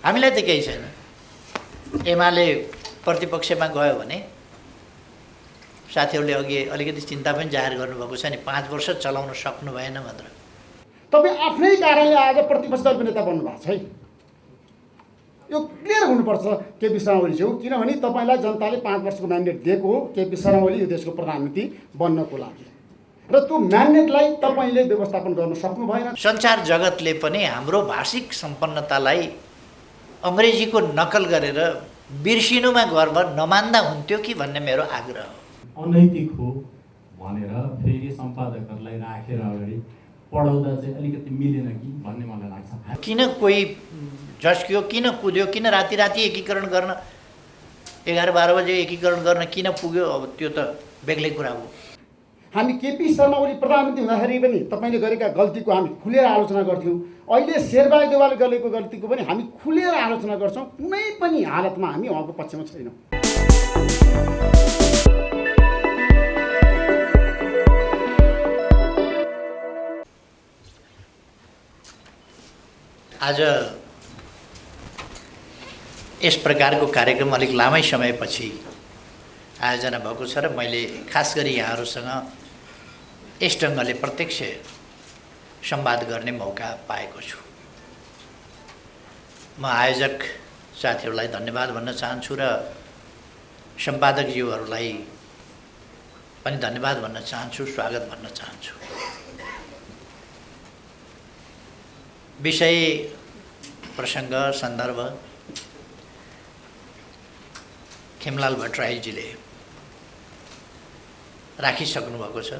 हामीलाई त केही छैन। एमाले प्रतिपक्षमा गयो भने साथीहरूले अघि अलिकति चिन्ता पनि जाहेर गर्नुभएको छ नि, 5 वर्ष चलाउन सक्नु भएन भनेर। तपाईँ आफ्नै कारणले आज प्रतिपक्ष दलको नेता बन्नु भएको छ है, यो क्लियर हुनुपर्छ केपी शर्मा ओलीज्यू। किनभने तपाईँलाई जनताले 5 वर्षको म्यान्डेट दिएको हो केपी शर्मा ओली यो देशको प्रधानमन्त्री बन्नको लागि, र त्यो म्यान्डेटलाई तपाईँले व्यवस्थापन गर्न सक्नु भएन। संसार जगतले पनि हाम्रो भाषिक सम्पन्नतालाई अङ्ग्रेजीको नकल गरेर बिर्सिनुमा गर्व नमान्दा हुन्थ्यो कि भन्ने मेरो आग्रह हो। अनैतिक हो भनेर फेरि सम्पादकहरूलाई राखेर अगाडि पढाउँदा चाहिँ अलिकति मिलेन कि भन्ने मलाई लाग्छ। किन कोही झस्कियो, किन कुद्यो, किन राति राति एकीकरण गर्न 11-12 बजे एकीकरण गर्न किन पुग्यो, अब त्यो त बेग्लै कुरा हो। हामी केपी शर्मा ओली प्रधानमन्त्री हुँदाखेरि पनि तपाईँले गरेका गल्तीको हामी खुलेर आलोचना गर्थ्यौँ। अहिले शेरबहादुर देउवाले गरेको गल्तीको पनि हामी खुलेर आलोचना गर्छौँ। कुनै पनि हालतमा हामी उहाँको पक्षमा छैनौँ। आज यस प्रकारको कार्यक्रम अलिक लामै समयपछि आयोजना भएको छ र मैले खास गरी यहाँहरूसँग यस ढङ्गले प्रत्यक्ष संवाद गर्ने मौका पाएको छु। म आयोजक साथीहरूलाई धन्यवाद भन्न चाहन्छु र सम्पादकज्यूहरूलाई पनि धन्यवाद भन्न चाहन्छु, स्वागत भन्न चाहन्छु। विषय, प्रसङ्ग, सन्दर्भ खेमलाल भट्टराईजीले राखिसक्नु भएको छ।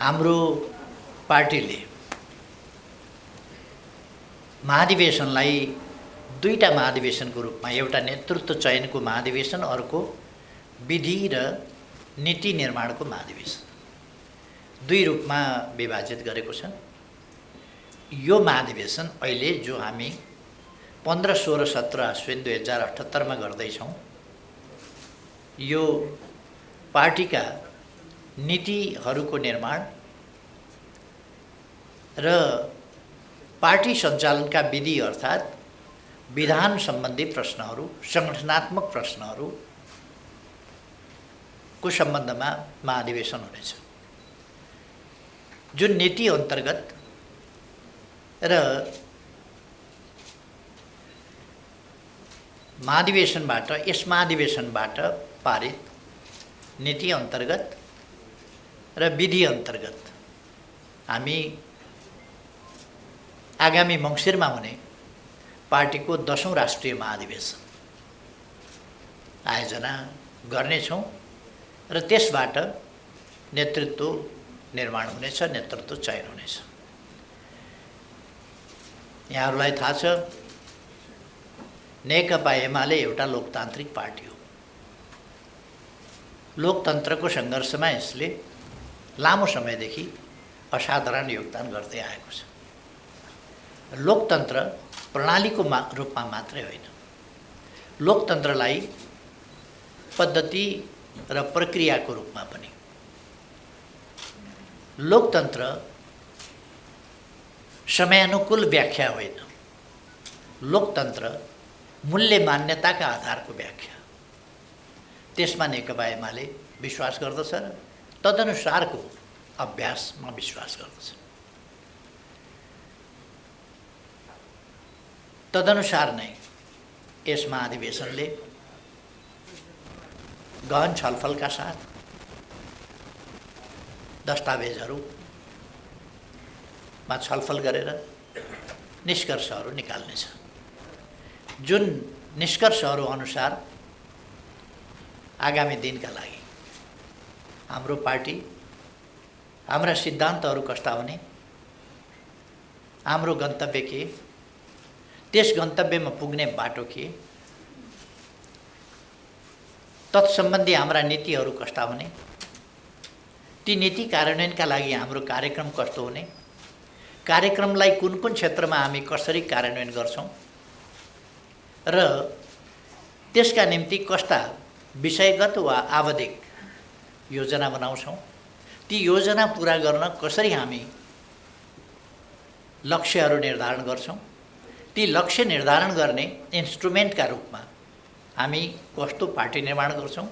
हाम्रो पार्टीले महाधिवेशनलाई दुईटा महाधिवेशनको रूपमा, एउटा नेतृत्व चयनको महाधिवेशन, अर्को विधि र नीति निर्माणको महाधिवेशन, दुई रूपमा विभाजित गरेको छ। यो महाधिवेशन अहिले जो हामी 15, 16, 17 अश्विन 2078 गर्दैछौँ, यो पार्टीका नीतिहरूको निर्माण र पार्टी सञ्चालनका विधि अर्थात् विधान सम्बन्धी प्रश्नहरू, सङ्गठनात्मक प्रश्नहरूको सम्बन्धमा महाधिवेशन हुनेछ। जुन नीति अन्तर्गत र महाधिवेशनबाट, यस महाधिवेशनबाट पारित नीति अन्तर्गत र विधि अन्तर्गत हामी आगामी मङ्सिरमा हुने पार्टीको 10औं राष्ट्रिय महाधिवेशन आयोजना गर्नेछौँ र त्यसबाट नेतृत्व निर्माण हुनेछ, नेतृत्व चयन हुनेछ। यहाँहरूलाई थाहा छ, नेकपा एमाले एउटा लोकतान्त्रिक पार्टी हो। लोकतन्त्रको सङ्घर्षमा यसले लामो समयदेखि असाधारण योगदान गर्दै आएको छ। लोकतन्त्र प्रणालीको रूपमा मात्रै होइन, लोकतन्त्रलाई पद्धति र प्रक्रियाको रूपमा पनि। लोकतन्त्र समयानुकूल व्याख्या होइन, लोकतन्त्र मूल्य मान्यताका आधारको व्याख्या। त्यसमा नेकपा एमाले विश्वास गर्दछ र तदनुसारको अभ्यासमा विश्वास गर्दछ। तदनुसार नै यस महाधिवेशनले गहन छलफलका साथ दस्तावेजहरूमा छलफल गरेर निष्कर्षहरू निकाल्नेछ। जुन निष्कर्षहरू अनुसार आगामी दिनका लागि हाम्रो पार्टी, हाम्रा सिद्धान्तहरू कस्ता हुने, हाम्रो गन्तव्य के, त्यस गन्तव्यमा पुग्ने बाटो के, तत्सम्बन्धी हाम्रा नीतिहरू कस्ता हुने, ती नीति कार्यान्वयनका लागि हाम्रो कार्यक्रम कस्तो हुने, कार्यक्रमलाई कुन कुन क्षेत्रमा हामी कसरी कार्यान्वयन गर्छौँ र त्यसका निम्ति कस्ता विषयगत वा आवधिक योजना बनाउँछौँ, ती योजना पुरा गर्न कसरी हामी लक्ष्यहरू निर्धारण गर्छौँ, ती लक्ष्य निर्धारण गर्ने इन्स्ट्रुमेन्टका रूपमा हामी कस्तो पार्टी निर्माण गर्छौँ,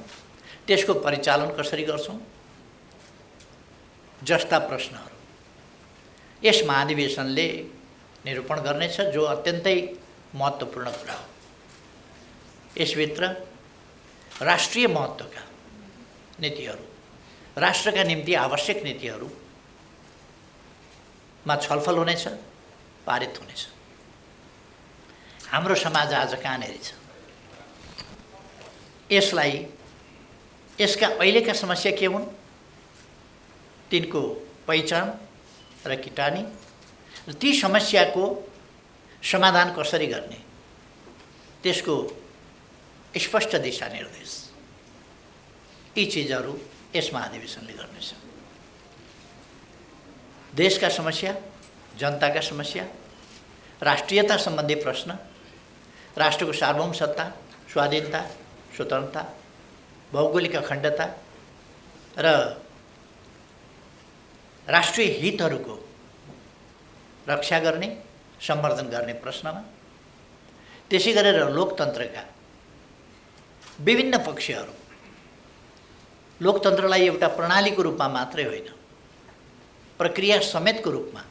त्यसको परिचालन कसरी गर्छौँ जस्ता प्रश्नहरू यस महाधिवेशनले निरूपण गर्नेछ, जो अत्यन्तै महत्त्वपूर्ण कुरा हो। यसभित्र राष्ट्रिय महत्त्वका नीतिहरू, राष्ट्रका निम्ति आवश्यक नीतिहरूमा छलफल हुनेछ, पारित हुनेछ। हाम्रो समाज आज कहाँनेरि छ, यसलाई यसका अहिलेका समस्या के हुन्, तिनको पहिचान र किटानी र ती समस्याको समाधान कसरी गर्ने, त्यसको स्पष्ट दिशानिर्देश यी चिजहरू यस महाधिवेशनले गर्नेछ। देशका समस्या, जनताका समस्या, राष्ट्रियता सम्बन्धी प्रश्न, राष्ट्रको सार्वभौम सत्ता, स्वाधीनता, स्वतन्त्रता, भौगोलिक अखण्डता र राष्ट्रिय हितहरूको रक्षा गर्ने, सम्वर्धन गर्ने प्रश्नमा, त्यसै गरेर लोकतन्त्रका विभिन्न पक्षहरू, लोकतन्त्रलाई एउटा प्रणालीको रूपमा मात्रै होइन, प्रक्रिया समेतको रूपमा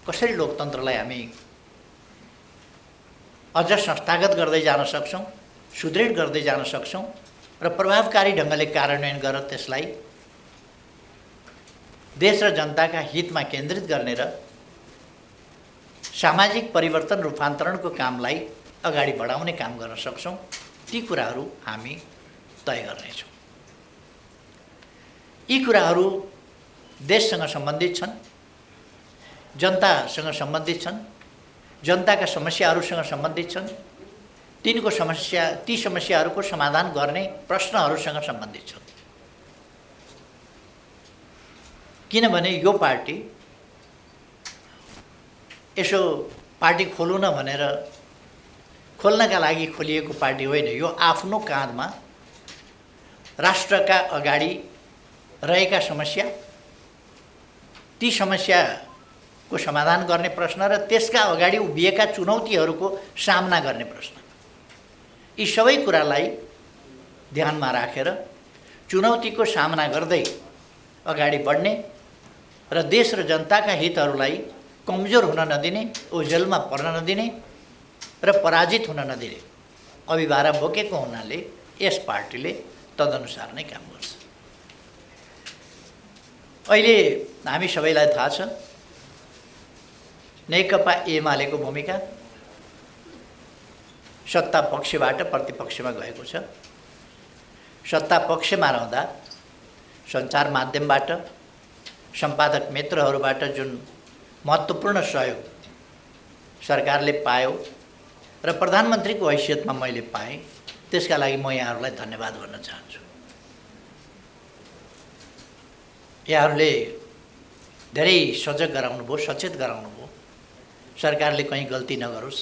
कसरी लोकतन्त्रलाई हामी अझ संस्थागत गर्दै जान सक्छौँ, सुदृढ गर्दै जान सक्छौँ र प्रभावकारी ढङ्गले कार्यान्वयन गरेर त्यसलाई देश र जनताका हितमा केन्द्रित गर्ने र सामाजिक परिवर्तन रूपान्तरणको कामलाई अगाडि बढाउने काम गर्न सक्छौँ, ती कुराहरू हामी तय गर्नेछौँ। यी कुराहरू देशसँग सम्बन्धित छन्, जनतासँग सम्बन्धित छन्, जनताका समस्याहरूसँग सम्बन्धित छन्, ती समस्याहरूको समाधान गर्ने प्रश्नहरूसँग सम्बन्धित छन्। किनभने यो पार्टी यसो पार्टी खोलौँ न भनेर खोल्नका लागि खोलिएको पार्टी होइन। यो आफ्नो काँधमा राष्ट्रका अगाडि रहेका समस्या, ती समस्याको समाधान गर्ने प्रश्न र त्यसका अगाडि उभिएका चुनौतीहरूको सामना गर्ने प्रश्न, यी सबै कुरालाई ध्यानमा राखेर चुनौतीको सामना गर्दै अगाडि बढ्ने र देश र जनताका हितहरूलाई कमजोर हुन नदिने, ओझेलमा पर्न नदिने र पराजित हुन नदिने अभिभारा बोकेको हुनाले यस पार्टीले तदनुसार नै काम गर्छ। अहिले हामी सबैलाई थाहा छ नेकपा एमालेको भूमिका सत्ता पक्षबाट प्रतिपक्षमा गएको छ। सत्ता पक्षमा रहँदा सञ्चार माध्यमबाट, सम्पादक मित्रहरूबाट जुन महत्त्वपूर्ण सहयोग सरकारले पायो र प्रधानमन्त्रीको हैसियतमा मैले पाएँ, त्यसका लागि म यहाँहरूलाई धन्यवाद भन्न चाहन्छु। यहाँहरूले धेरै सजग गराउनुभयो, सचेत गराउनुभयो, सरकारले कहीँ गल्ती नगरोस्,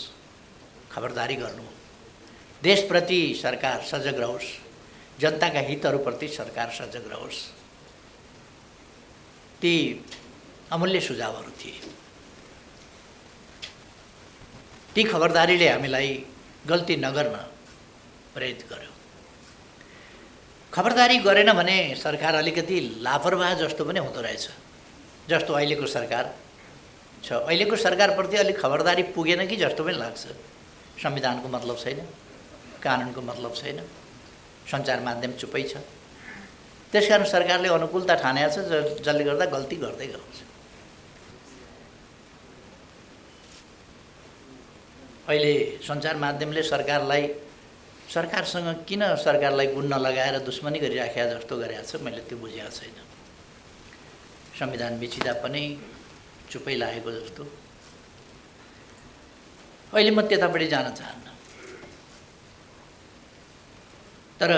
खबरदारी गर्नुभयो। देशप्रति सरकार सजग रहोस्, जनताका हितहरूप्रति सरकार सजग रहोस्, ती अमूल्य सुझावहरू थिए। ती खबरदारीले हामीलाई गल्ती नगर्न प्रेरित गर्यो। खबरदारी गरेन भने सरकार अलिकति लापरवाह जस्तो पनि हुँदो रहेछ, जस्तो अहिलेको सरकार छ। अहिलेको सरकारप्रति अलिक खबरदारी पुगेन कि जस्तो पनि लाग्छ। संविधानको मतलब छैन, कानुनको मतलब छैन, सञ्चार माध्यम चुपै छ। त्यसकारण सरकारले अनुकूलता ठानेको छ, जसले गर्दा गल्ती गर्दै गएको छ। अहिले सञ्चार माध्यमले सरकारसँग किन सरकारलाई गुण नलगाएर दुश्मनी गरिराखेका जस्तो गरेको छ, मैले त्यो बुझेको छैन। संविधान बिचिँदा पनि चुपै लागेको जस्तो। अहिले म त्यतापट्टि जान चाहन्न, तर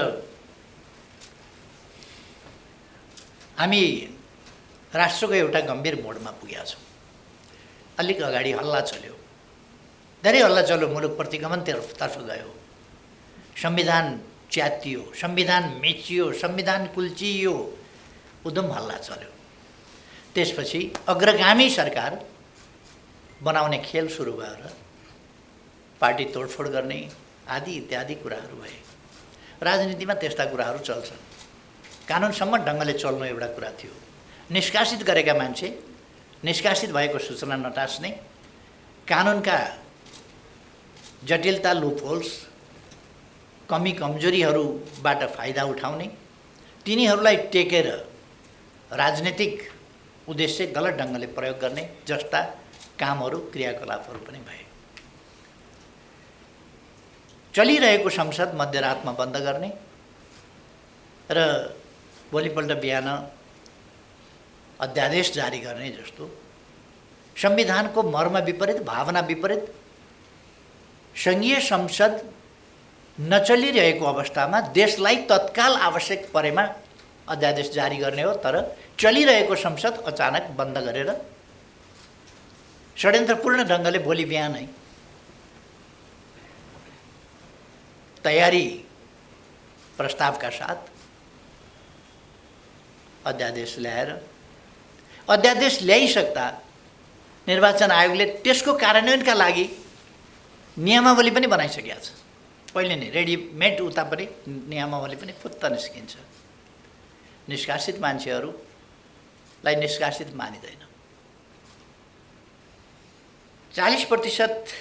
हामी राष्ट्रको एउटा गम्भीर मोडमा पुगेका छौँ। अलिक अगाडि हल्ला चल्यो, धेरै हल्ला चल्यो, मुलुक प्रतिगमनतर्फ गयो, संविधान च्यातियो, संविधान मेचियो, संविधान कुल्चियो, उदम हल्ला चल्यो। त्यसपछि अग्रगामी सरकार बनाउने खेल सुरु भएर पार्टी तोडफोड गर्ने आदि इत्यादि कुराहरू भए। राजनीतिमा त्यस्ता कुराहरू चल्छन्। कानुनसम्म ढङ्गले चल्नु एउटा कुरा थियो। निष्कासित गरेका मान्छे निष्कासित भएको सूचना नटास्ने, कानुनका जटिलता लुपहोल्स कमी कमजोरीहरूबाट फाइदा उठाउने, तिनीहरूलाई टेकेर राजनीतिक उद्देश्य गलत ढङ्गले प्रयोग गर्ने जस्ता कामहरू क्रियाकलापहरू पनि भए। चलिरहेको संसद मध्यरातमा बन्द गर्ने र भोलिपल्ट बिहान अध्यादेश जारी गर्ने जस्तो संविधानको मर्म विपरीत, भावना विपरीत सङ्घीय संसद नचलिरहेको अवस्थामा देशलाई तत्काल आवश्यक परेमा अध्यादेश जारी गर्ने हो। तर चलिरहेको संसद अचानक बन्द गरेर षड्यन्त्रपूर्ण ढङ्गले भोलि बिहानै तयारी प्रस्तावका साथ अध्यादेश ल्याएर अध्यादेश ल्याइसक्दा निर्वाचन आयोगले त्यसको कार्यान्वयनका लागि नियमावली पनि बनाइसकेको छ। पहिले नै रेडिमेड उता पनि नियमावली पनि फुत्त निस्किन्छ। निष्कासित मान्छेहरूलाई निष्कासित मानिँदैन। 40%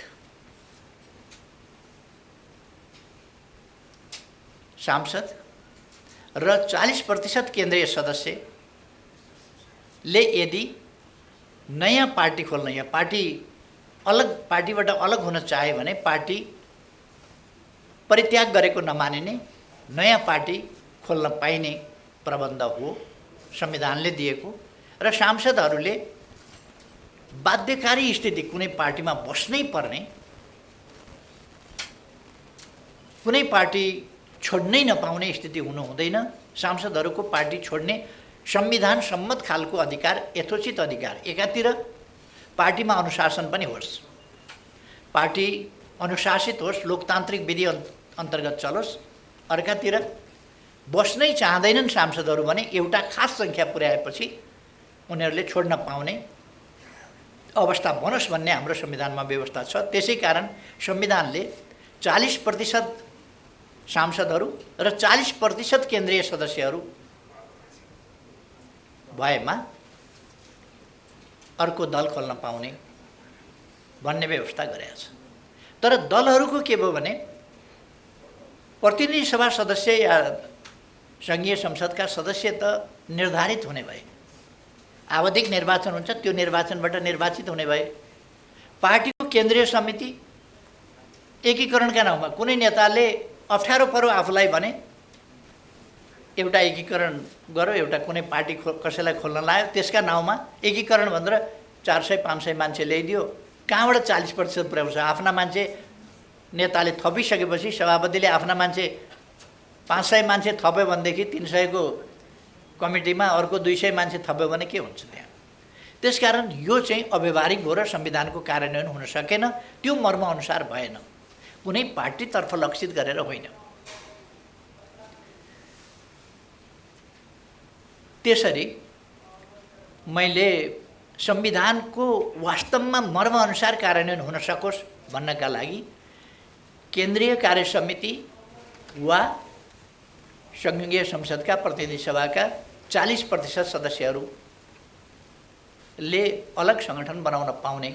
सांसद र 40% केन्द्रीय सदस्यले यदि नयाँ पार्टी खोल्न या पार्टीबाट अलग हुन चाहे भने पार्टी परित्याग गरेको नमानिने नयाँ पार्टी खोल्न पाइने प्रबन्ध हो संविधानले दिएको। र सांसदहरूले बाध्यकारी स्थिति कुनै पार्टीमा बस्नै पर्ने, कुनै पार्टी छोड्नै नपाउने स्थिति हुनु हुँदैन। सांसदहरूको पार्टी छोड्ने संविधान सम्मत खालको अधिकार, यथोचित अधिकार। एकातिर पार्टीमा अनुशासन पनि होस्, पार्टी अनुशासित होस्, लोकतान्त्रिक विधि अन्तर्गत चलोस्। अर्कातिर बस्नै चाहँदैनन् सांसदहरू भने एउटा खास सङ्ख्या पुर्याएपछि उनीहरूले छोड्न पाउने अवस्था बनोस् भन्ने हाम्रो संविधानमा व्यवस्था छ। त्यसै कारण संविधानले 40% सांसदहरू र 40% केन्द्रीय सदस्यहरू भएमा अर्को दल खोल्न पाउने भन्ने व्यवस्था गरेको छ। तर दलहरूको के भयो भने प्रतिनिधि सभा सदस्य या सङ्घीय संसदका सदस्य त निर्धारित हुने भए, आवधिक निर्वाचन हुन्छ, त्यो निर्वाचनबाट निर्वाचित हुने भए। पार्टीको केन्द्रीय समिति एकीकरणका नाउँमा कुनै नेताले अप्ठ्यारो पर्यो आफूलाई भने एउटा एकीकरण गर्यो, एउटा कुनै पार्टी कसैलाई खोल्न लायो, त्यसका नाउँमा एकीकरण भनेर 400-500 मान्छे ल्याइदियो। कहाँबाट 40% पुर्याउँछ? आफ्ना मान्छे नेताले थपिसकेपछि सभापतिले आफ्ना मान्छे 500 मान्छे थप्यो भनेदेखि 300 को कमिटीमा अर्को 200 मान्छे थप्यो भने के हुन्छ त्यहाँ? त्यसकारण यो चाहिँ अव्यवहारिक भयो र संविधानको कार्यान्वयन हुन सकेन। त्यो मर्मअनुसार भएन, कुनै पार्टीतर्फ लक्षित गरेर होइन। त्यसरी मैले संविधानको वास्तवमा मर्मअनुसार कार्यान्वयन हुन सकोस् भन्नका लागि केन्द्रीय कार्य समिति वा सङ्घीय संसदका प्रतिनिधि सभाका 40% सदस्यहरूले अलग सङ्गठन बनाउन पाउने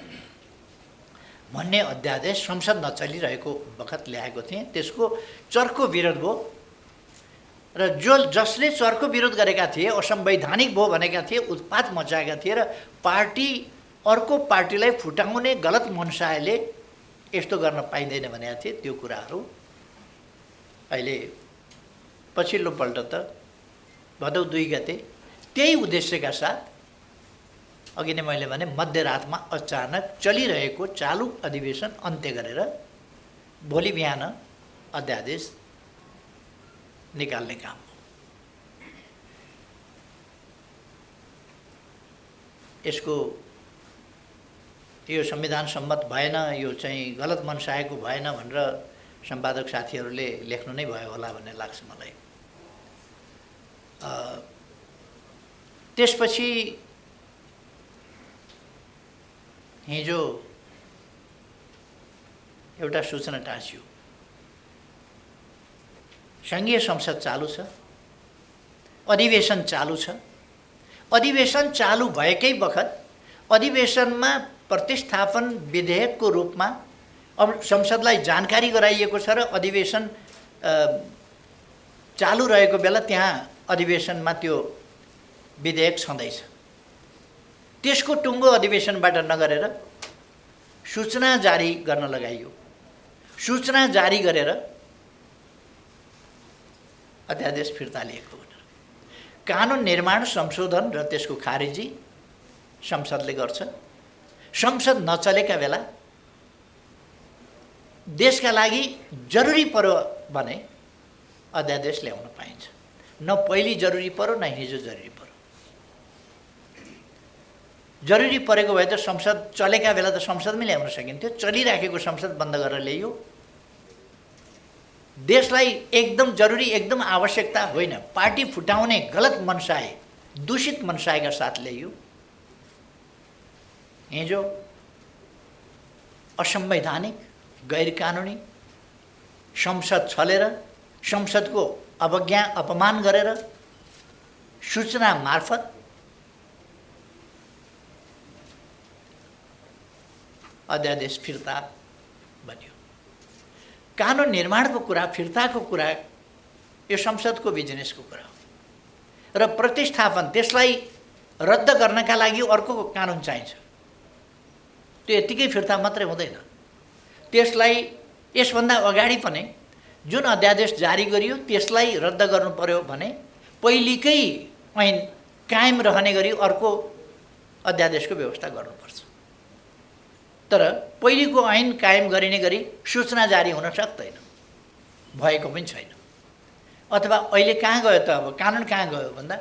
भन्ने अध्यादेश संसद नचलिरहेको बखत ल्याएको थिएँ। त्यसको चर्को विरोध भयो र जसले चर्को विरोध गरेका थिए, असंवैधानिक भयो भनेका थिए, उत्पात मचाएका थिए र पार्टी अर्को पार्टीलाई फुटाउने गलत मनसायले यस्तो गर्न पाइँदैन भनेका थिए। त्यो कुराहरू अहिले पछिल्लो पल्ट त भदौ 2 गते त्यही उद्देश्यका साथ अघि नै मैले भने मध्यरातमा अचानक चलिरहेको चालु अधिवेशन अन्त्य गरेर भोलि बिहान अध्यादेश निकाल्ने काम हो। यसको यो संविधान सम्मत भएन, यो चाहिँ गलत मनसायको भएन भनेर सम्पादक साथीहरूले लेख्नु नै भयो होला भन्ने लाग्छ मलाई। त्यसपछि हिजो एउटा सूचना टाँसियो। सङ्घीय संसद चालु छ, अधिवेशन चालु छ। अधिवेशन चालु भएकै बखत अधिवेशनमा प्रतिस्थापन विधेयकको रूपमा अब संसदलाई जानकारी गराइएको छ र अधिवेशन चालु रहेको बेला त्यहाँ अधिवेशनमा त्यो विधेयक छँदैछ। त्यसको टुङ्गो अधिवेशनबाट नगरेर सूचना जारी गर्न लगाइयो। सूचना जारी गरेर अध्यादेश फिर्ता लिएको भनेर कानुन निर्माण संशोधन र त्यसको खारेजी संसदले गर्छ। संसद नचलेका बेला देशका लागि जरुरी पर्यो भने अध्यादेश ल्याउन पाइन्छ। न पहिले जरुरी पर्यो न हिजो जरुरी पर्यो। जरुरी परेको भए त संसद चलेका बेला त संसदमै ल्याउन सकिन्थ्यो। चलिराखेको संसद बन्द गरेर ल्याइयो। देशलाई एकदम जरुरी एकदम आवश्यकता होइन, पार्टी फुटाउने गलत मनसाय दूषित मनसायका साथ ल्याइयो। हिजो असंवैधानिक गैरकानुनी संसद छलेर संसदको अवज्ञा अपमान गरेर सूचना मार्फत अध्यादेश फिर्ता बन्यो। कानुन निर्माणको कुरा, फिर्ताको कुरा यो संसदको बिजनेसको कुरा हो र प्रतिस्थापन त्यसलाई रद्द गर्नका लागि अर्को कानुन चाहिन्छ। त्यो यतिकै फिर्ता मात्रै हुँदैन। त्यसलाई यसभन्दा अगाडि पनि जुन अध्यादेश जारी गरियो त्यसलाई रद्द गर्नु पर्यो भने पहिलेकै ऐन कायम रहने गरी अर्को अध्यादेशको व्यवस्था गर्नुपर्छ। तर पहिलेको ऐन कायम गरिने गरी सूचना जारी हुन सक्दैन, भएको पनि छैन। अथवा अहिले कहाँ गयो त, अब कानुन कहाँ गयो भन्दा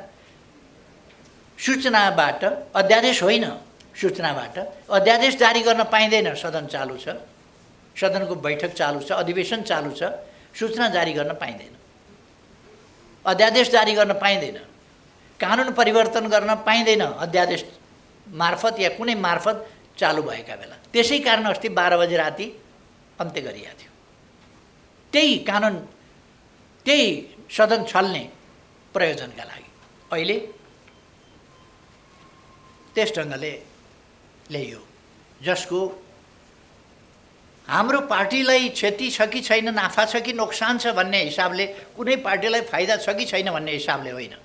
सूचनाबाट अध्यादेश होइन, सूचनाबाट अध्यादेश जारी गर्न पाइँदैन। सदन चालु छ, सदनको बैठक चालु छ, अधिवेशन चालु छ, सूचना जारी गर्न पाइँदैन, अध्यादेश जारी गर्न पाइँदैन, कानुन परिवर्तन गर्न पाइँदैन अध्यादेश मार्फत या कुनै मार्फत चालु भएका बेला। त्यसै कारण अस्ति 12 बजे राति अन्त्य गरिएको थियो। त्यही कानुन, त्यही सदन छल्ने प्रयोजनका लागि अहिले त्यस ढङ्गले ल्याइयो, जसको हाम्रो पार्टीलाई क्षति छ कि छैन, नाफा छ कि नोक्सान छ भन्ने हिसाबले, कुनै पार्टीलाई फाइदा छ कि छैन भन्ने हिसाबले होइन।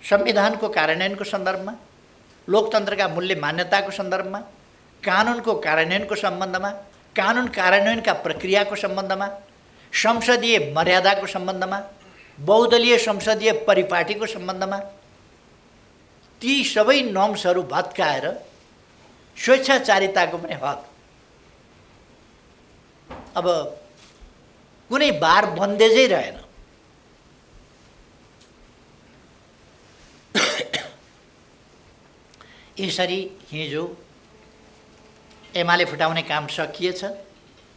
संविधानको कार्यान्वयनको सन्दर्भमा, लोकतन्त्रका मूल्य मान्यताको सन्दर्भमा, कानुनको कार्यान्वयनको सम्बन्धमा, कानुन कार्यान्वयनका प्रक्रियाको सम्बन्धमा, संसदीय मर्यादाको सम्बन्धमा, बहुदलीय संसदीय परिपाटीको सम्बन्धमा ती सबै नर्म्सहरू भत्काएर स्वेच्छाचारिताको पनि हक, अब कुनै बार बन्देजै रहेन। यसरी हिजो एमाले फुटाउने काम सकिएछ,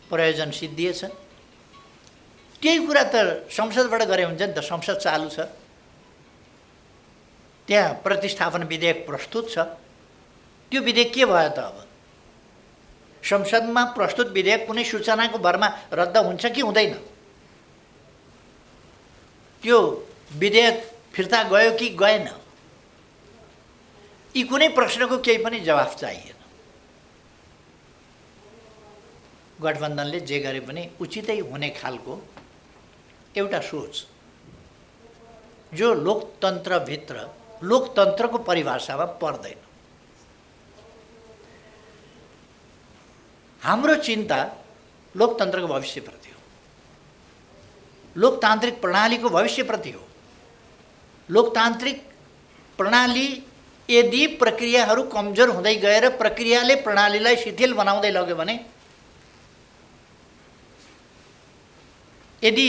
प्रयोजन सिद्धिएछ। त्यही कुरा त संसदबाट गरे हुन्छ नि त। संसद चालु छ, त्यहाँ प्रतिस्थापन विधेयक प्रस्तुत छ। त्यो विधेयक के भयो त? अब संसदमा प्रस्तुत विधेयक कुनै सूचनाको भरमा रद्द हुन्छ कि हुँदैन? त्यो विधेयक फिर्ता गयो कि गएन? यी कुनै प्रश्नको केही पनि जवाफ चाहिएन। गठबन्धनले जे गरे पनि उचितै हुने खालको एउटा सोच, जो लोकतन्त्रभित्र लोकतन्त्रको परिभाषामा पर्दैन। हाम्रो चिन्ता लोकतन्त्रको भविष्यप्रति हो, लोकतान्त्रिक प्रणालीको भविष्यप्रति हो। लोकतान्त्रिक प्रणाली यदि प्रक्रियाहरू कमजोर हुँदै गएर प्रक्रियाले प्रणालीलाई शिथिल बनाउँदै लग्यो भने, यदि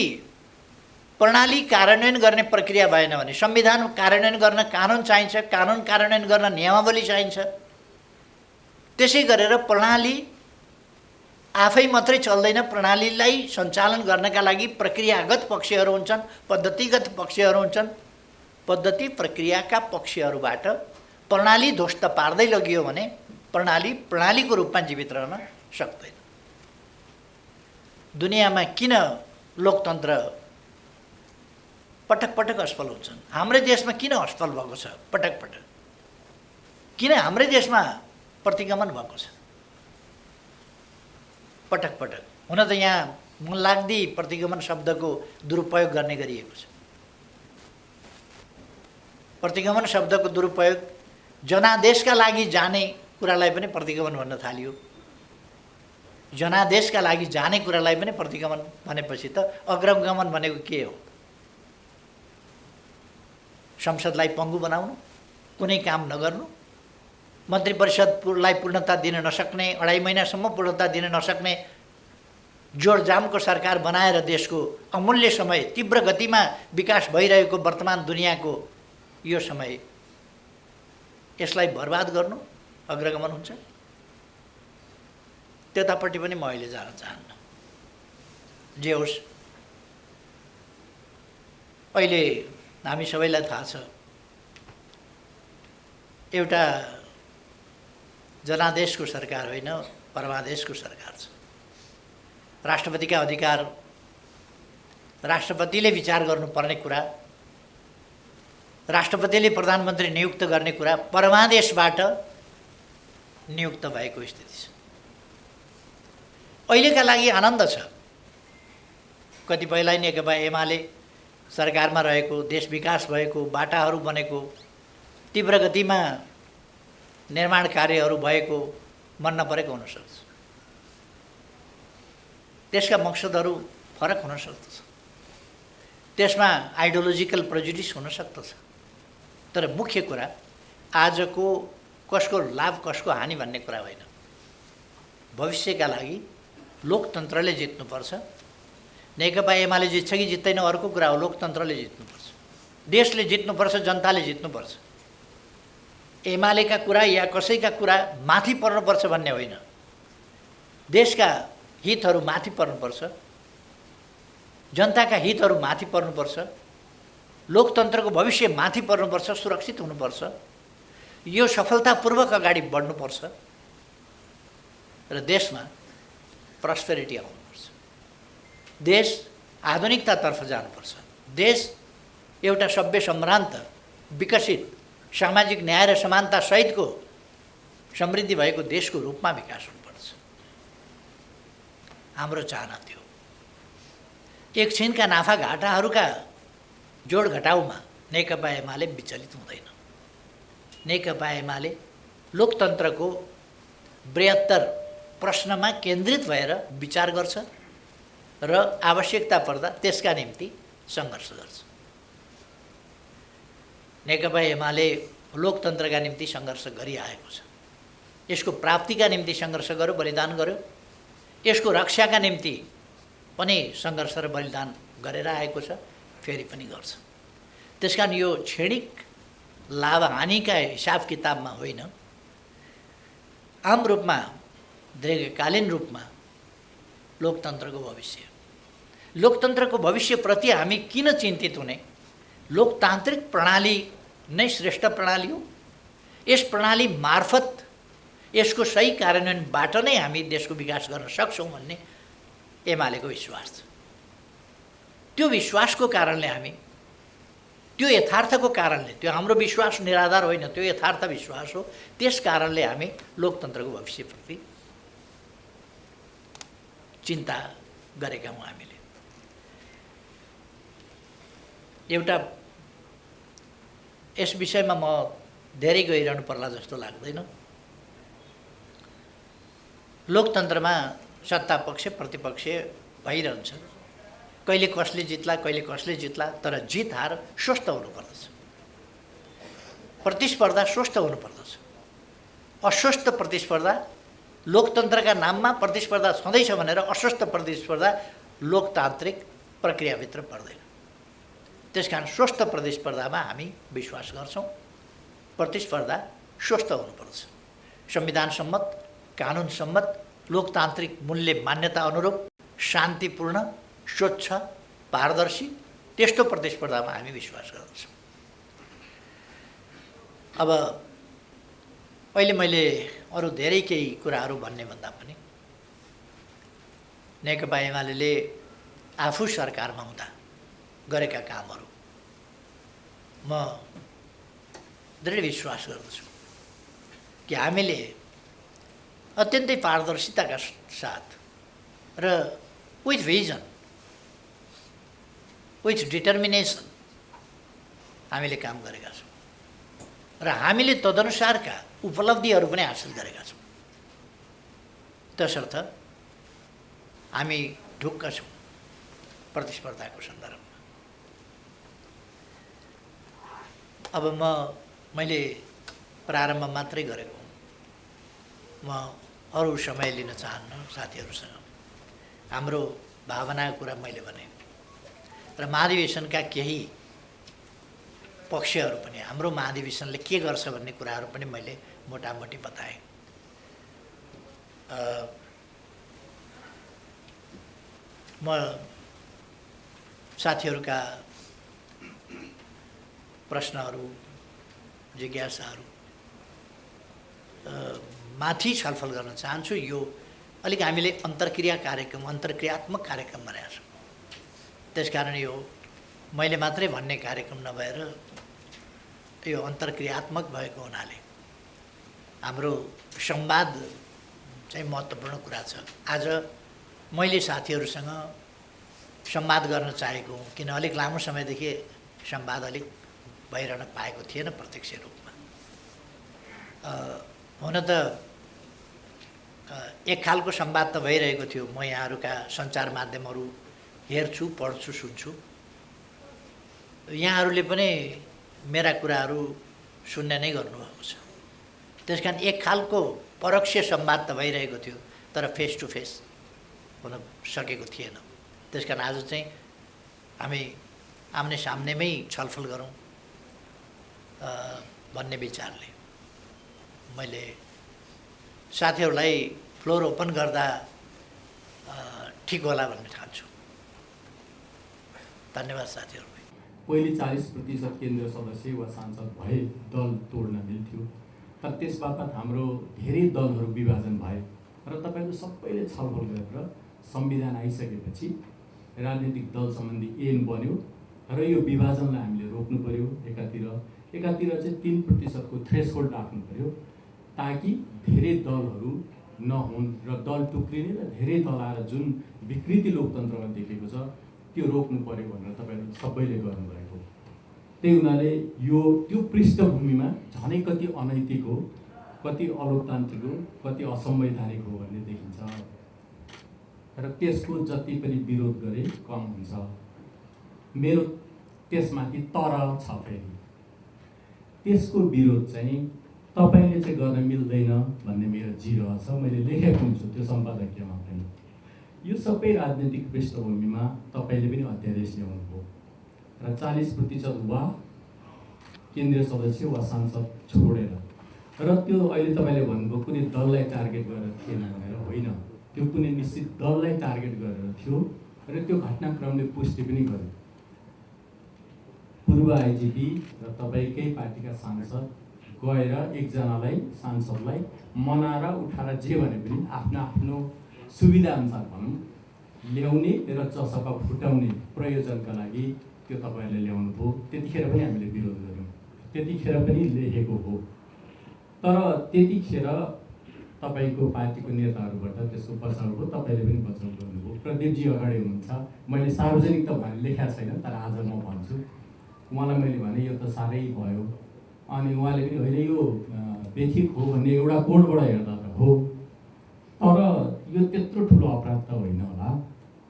प्रणाली कार्यान्वयन गर्ने प्रक्रिया भएन भने, संविधान कार्यान्वयन गर्न कानुन चाहिन्छ, कानुन कार्यान्वयन गर्न नियमावली चाहिन्छ। त्यसै गरेर प्रणाली आफै मात्रै चल्दैन। प्रणालीलाई सञ्चालन गर्नका लागि प्रक्रियागत पक्षहरू हुन्छन्, पद्धतिगत पक्षहरू हुन्छन्। पद्धति प्रक्रियाका पक्षहरूबाट प्रणाली ध्वस्त पार्दै लगियो भने प्रणाली प्रणालीको रूपमा जीवित रहन सक्दैन। दुनियाँमा किन लोकतन्त्र पटक पटक असफल हुन्छन्? हाम्रै देशमा किन असफल भएको छ पटक पटक? किन हाम्रै देशमा प्रतिगमन भएको छ पटक पटक? हुन त यहाँ मनलाग्दी प्रतिगमन शब्दको दुरुपयोग गर्ने गरिएको छ। प्रतिगमन शब्दको दुरुपयोग जनादेशका लागि जाने कुरालाई पनि प्रतिगमन भन्न थालियो। जनादेशका लागि जाने कुरालाई पनि प्रतिगमन भनेपछि त अग्रगमन भनेको के हो? संसदलाई पङ्गु बनाउनु, कुनै काम नगर्नु, मन्त्री परिषदलाई पूर्णता दिन नसक्ने, 2.5 महिनासम्म पूर्णता दिन नसक्ने जोडजामको सरकार बनाएर देशको अमूल्य समय, तीव्र गतिमा विकास भइरहेको वर्तमान दुनियाँको यो समय, यसलाई बर्बाद गर्नु अग्रगमन हुन्छ। त्यतापट्टि पनि म अहिले जान चाहन्न। जे होस्, अहिले हामी सबैलाई थाहा छ एउटा जनादेशको सरकार होइन, परमादेशको सरकार छ। राष्ट्रपतिका अधिकार राष्ट्रपतिले विचार गर्नुपर्ने कुरा, राष्ट्रपतिले प्रधानमन्त्री नियुक्त गर्ने कुरा परमादेशबाट नियुक्त भएको स्थिति छ। अहिलेका लागि आनन्द छ। कतिपयलाई नेकपा एमाले सरकारमा रहेको, देश विकास भएको, बाटाहरू बनेको, तीव्र गतिमा निर्माण कार्यहरू भएको मन नपरेको हुनसक्छ। त्यसका मकसदहरू फरक हुन सक्दछ, त्यसमा आइडियोलोजिकल प्रेजुडिस हुन सक्दछ। तर मुख्य कुरा आजको कसको लाभ कसको हानि भन्ने कुरा होइन। भविष्यका लागि लोकतन्त्रले जित्नुपर्छ। नेकपा एमाले जित्छ कि जित्दैन अर्को कुरा हो, लोकतन्त्रले जित्नुपर्छ, देशले जित्नुपर्छ, जनताले जित्नुपर्छ। एमालेका कुरा या कसैका कुरा माथि पर्नुपर्छ भन्ने होइन। देशका हितहरू माथि पर्नुपर्छ, जनताका हितहरू माथि पर्नुपर्छ, लोकतन्त्रको भविष्य माथि पर्नुपर्छ, सुरक्षित हुनुपर्छ, यो सफलतापूर्वक अगाडि बढ्नुपर्छ र देशमा प्रस्पेरिटी आउनुपर्छ। देश आधुनिकतातर्फ जानुपर्छ। देश एउटा सभ्य सम्भ्रान्त, विकसित, सामाजिक न्याय र समानता सहितको समृद्धि भएको देशको रूपमा विकास हुनुपर्छ। हाम्रो चाहना त्यो। एकछिनका नाफा घाटाहरूका जोड घटाउमा नेकपा एमाले विचलित हुँदैन। नेकपा एमाले लोकतन्त्रको बृहत्तर प्रश्नमा केन्द्रित भएर विचार गर्छ र आवश्यकता पर्दा त्यसका निम्ति सङ्घर्ष गर्छ। नेकपा एमाले लोकतन्त्रका निम्ति सङ्घर्ष गरिआएको छ। यसको प्राप्तिका निम्ति सङ्घर्ष गर्यो, बलिदान गर्यो। यसको रक्षाका निम्ति पनि सङ्घर्ष र बलिदान गरेर आएको छ, फेरि पनि गर्छ। त्यसकारण यो क्षणिक लाभ हानिका हिसाब किताबमा होइन, आम रूपमा, दीर्घकालीन रूपमा लोकतन्त्रको भविष्य। लोकतन्त्रको भविष्यप्रति हामी किन चिन्तित हुने? लोकतान्त्रिक प्रणाली नै श्रेष्ठ प्रणाली हो। यस प्रणाली मार्फत, यसको सही कार्यान्वयनबाट नै हामी देशको विकास गर्न सक्छौँ भन्ने एमालेको विश्वास छ। त्यो विश्वासको कारणले हामी, त्यो यथार्थको कारणले, त्यो हाम्रो विश्वास निराधार होइन, त्यो यथार्थ विश्वास हो, त्यस कारणले हामी लोकतन्त्रको भविष्यप्रति चिन्ता गरेका हौँ। हामीले एउटा यस विषयमा म धेरै गइरहनु पर्ला जस्तो लाग्दैन। लोकतन्त्रमा सत्ता पक्ष प्रतिपक्ष भइरहन्छ। कहिले कसले जित्ला, कहिले कसले जित्ला, तर जित हार स्वस्थ हुनुपर्दछ। प्रतिस्पर्धा स्वस्थ हुनुपर्दछ। अस्वस्थ प्रतिस्पर्धा, लोकतन्त्रका नाममा प्रतिस्पर्धा छँदैछ भनेर अस्वस्थ प्रतिस्पर्धा लोकतान्त्रिक प्रक्रियाभित्र पर्दैन। त्यसकारण स्वस्थ प्रतिस्पर्धामा हामी विश्वास गर्छौँ। प्रतिस्पर्धा स्वस्थ हुनुपर्छ। संविधान सम्मत, कानुन सम्मत, लोकतान्त्रिक मूल्य मान्यता अनुरूप, शान्तिपूर्ण, स्वच्छ, पारदर्शी, त्यस्तो प्रतिस्पर्धामा हामी विश्वास गर्दछौँ। अब अहिले मैले अरू धेरै केही कुराहरू भन्ने भन्दा पनि नेकपा एमाले आफू सरकारमा हुँदा गरेका कामहरू म दृढ विश्वास गर्दछु कि हामीले अत्यन्तै पारदर्शिताका साथ र विथ भिजन विथ डिटर्मिनेसन हामीले काम गरेका छौँ र हामीले तदनुसारका उपलब्धिहरू पनि हासिल गरेका छौँ। त्यसर्थ हामी ढुक्क छौँ प्रतिस्पर्धाको सन्दर्भमा। अब मैले प्रारम्भ मात्रै गरेको हुँ, म अरू समय लिन चाहन्न साथीहरूसँग। हाम्रो भावनाको कुरा मैले भने र महाधिवेशनका केही पक्षहरू पनि, हाम्रो महाधिवेशनले के गर्छ भन्ने कुराहरू पनि मैले मोटामोटी बताएँ। म साथीहरूका प्रश्नहरू, जिज्ञासाहरू माथि छलफल गर्न चाहन्छु। यो अलिक हामीले अन्तर्क्रियात्मक कार्यक्रम बनाएका छौँ। त्यसकारण यो मैले मात्रै भन्ने कार्यक्रम नभएर यो अन्तर्क्रियात्मक भएको हुनाले हाम्रो संवाद चाहिँ महत्त्वपूर्ण कुरा छ। आज मैले साथीहरूसँग संवाद गर्न चाहेको हुँ, किन अलिक लामो समयदेखि संवाद अलिक भइरहन पाएको थिएन प्रत्यक्ष रूपमा। हुन त एक खालको संवाद त भइरहेको थियो। म यहाँहरूका सञ्चार माध्यमहरू हेर्छु, पढ्छु, सुन्छु। यहाँहरूले पनि मेरा कुराहरू सुन्ने नै गर्नुभएको छ। त्यसकारण एक खालको परोक्ष संवाद त भइरहेको थियो, तर फेस टु फेस हुन सकेको थिएन। त्यसकारण आज चाहिँ हामी आम्ने सामनेमै छलफल गरौँ भन्ने विचारले मैले साथीहरूलाई फ्लोर ओपन गर्दा ठिक होला भन्ने ठान्छु। धन्यवाद साथीहरू। पहिले 40% केन्द्रीय सदस्य वा सांसद भए दल तोड्न मिल्थ्यो, तर त्यसबापत हाम्रो धेरै दलहरू विभाजन भए र तपाईँहरू सबैले छलफल गरेर संविधान आइसकेपछि राजनीतिक दल सम्बन्धी ऐन बन्यो र यो विभाजनलाई हामीले रोक्नु पर्यो। एकातिर चाहिँ 3% को थ्रेसहोल्ड राख्नु पर्यो ताकि धेरै दलहरू नहुन् र दल टुक्रिने र धेरै दल आएर जुन विकृति लोकतन्त्रमा देखेको छ त्यो रोक्नु पर्यो भनेर तपाईँहरू सबैले गर्नुभएको। त्यही हुनाले त्यो पृष्ठभूमिमा झनै कति अनैतिक हो, कति अलोकतान्त्रिक हो, कति असंवैधानिक हो भन्ने देखिन्छ र त्यसको जति पनि विरोध गरे कम हुन्छ। मेरो त्यसमाथि तर छ फेरि त्यसको विरोध चाहिँ तपाईँले चाहिँ गर्न मिल्दैन भन्ने मेरो जिरो छ। मैले लेखेको हुन्छु त्यो सम्पादकीयमा पनि। यो सबै राजनीतिक पृष्ठभूमिमा तपाईँले पनि अध्यादेश ल्याउनुभयो र 40% वा केन्द्रीय सदस्य वा सांसद छोडेर र त्यो अहिले तपाईँले भन्नुभयो कुनै दललाई टार्गेट गरेर थिएन भनेर। होइन, त्यो कुनै निश्चित दललाई टार्गेट गरेर थियो र त्यो घटनाक्रमले पुष्टि पनि गर्यो। पूर्व आइजिपी र तपाईँकै पार्टीका सांसद गएर एकजनालाई सांसदलाई मनाएर उठाएर जे भने पनि आफ्नो सुविधा अनुसार भनौँ ल्याउने र चसपा फुटाउने प्रयोजनका लागि त्यो तपाईँहरूले ल्याउनु भयो। त्यतिखेर पनि हामीले विरोध गऱ्यौँ, त्यतिखेर पनि लेखेको हो। तर त्यतिखेर तपाईँको पार्टीको नेताहरूबाट त्यसको बचाउ भयो, तपाईँले पनि बचाउ गर्नुभयो। प्रदीपजी अगाडि हुनुहुन्छ, मैले सार्वजनिक त भनेर लेखेको छैन, तर आज म भन्छु। उहाँलाई मैले भने यो त साह्रै भयो, अनि उहाँले पनि होइन यो बेठिक हो भन्ने एउटा कोडबाट हेर्दा त हो, तर यो त्यत्रो ठुलो अपराध त होइन होला।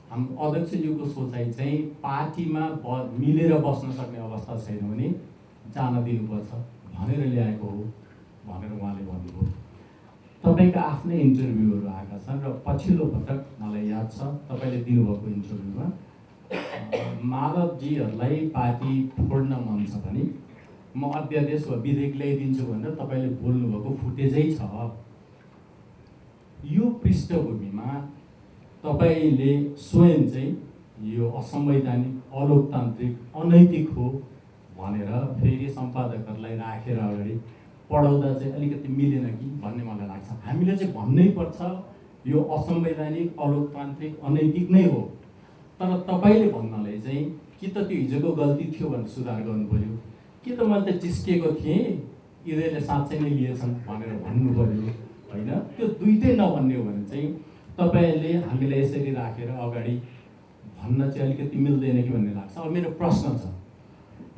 हाम्रो अध्यक्षज्यूको सोचाइ चाहिँ पार्टीमा मिलेर बस्न सक्ने अवस्था छैन भने जान दिनुपर्छ भनेर ल्याएको हो भनेर उहाँले भन्नुभयो। तपाईँका आफ्नै इन्टरभ्यूहरू आएका छन् र पछिल्लो पटक मलाई याद छ तपाईँले दिनुभएको इन्टरभ्यूमा माधवजीहरूलाई पार्टी फोड्न मन छ भने म अध्यादेश वा विधेयक ल्याइदिन्छु भनेर तपाईँले बोल्नुभएको फुटेजै छ। यो पृष्ठभूमिमा तपाईँले स्वयं चाहिँ यो असंवैधानिक, अलोकतान्त्रिक, अनैतिक हो भनेर फेरि सम्पादकहरूलाई राखेर अगाडि पढाउँदा चाहिँ अलिकति मिलेन कि भन्ने मलाई लाग्छ। हामीले चाहिँ भन्नै पर्छ यो असंवैधानिक, अलोकतान्त्रिक, अनैतिक नै हो। तर तपाईँले भन्नलाई चाहिँ कि त त्यो हिजोको गल्ती थियो भनेर सुधार गर्नु पर्यो, कि त मैले त चिस्किएको थिएँ यिनीहरूले साँच्चै नै लिएछन् भनेर भन्नु पर्यो होइन। त्यो दुइटै नभन्ने हो भने चाहिँ तपाईँहरूले हामीलाई यसरी राखेर अगाडि भन्न चाहिँ अलिकति मिल्दैन कि भन्ने लाग्छ। अब मेरो प्रश्न छ,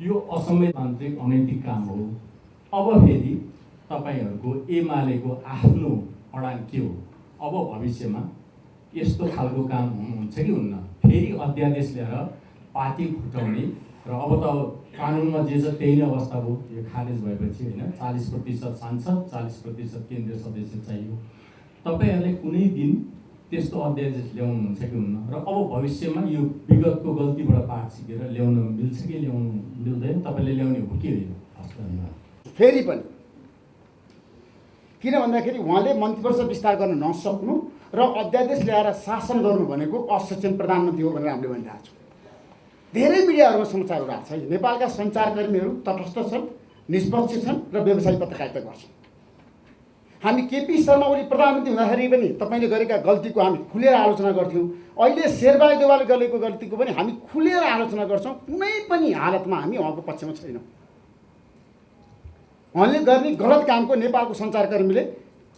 यो असंवैधानिक अनैतिक काम हो, अब फेरि तपाईँहरूको एमालेको आफ्नो अडान के हो? अब भविष्यमा यस्तो खालको काम हुन्छ कि हुन्न? फेरि अध्यादेश ल्याएर पार्टी फुटाउने र अब त कानुनमा जे छ त्यही नै अवस्था भयो। यो खारेज भएपछि होइन 40% सांसद 40% केन्द्रीय सदस्य चाहियो। तपाईँहरूले कुनै दिन त्यस्तो अध्यादेश ल्याउनुहुन्छ कि हुन्न? र अब भविष्यमा यो विगतको गल्तीबाट पाठ सिकेर ल्याउन मिल्छ कि ल्याउनु मिल्दैन? तपाईँले ल्याउने हो कि होइन? हस् धन्यवाद। फेरि पनि किन भन्दाखेरि उहाँले मन्त्रीपरिषद विस्तार गर्न नसक्नु र अध्यादेश ल्याएर शासन गर्नु भनेको असक्षम प्रधानमन्त्री हो भनेर हामीले भनिरहेको छौँ। धेरै मिडियाहरूमा समाचारहरू आएको छ। नेपालका सञ्चारकर्मीहरू तटस्थ छन्, निष्पक्ष छन् र व्यवसायिक पत्रकारिता गर्छन्। हामी केपी शर्मा ओली प्रधानमन्त्री हुँदाखेरि पनि तपाईँले गरेका गल्तीको हामी खुलेर आलोचना गर्थ्यौँ। अहिले शेरबहादुर देउवाले गरेको गल्तीको पनि हामी खुलेर आलोचना गर्छौँ। कुनै पनि हालतमा हामी उहाँको पक्षमा छैनौँ। उहाँले गर्ने गलत कामको नेपालको सञ्चारकर्मीले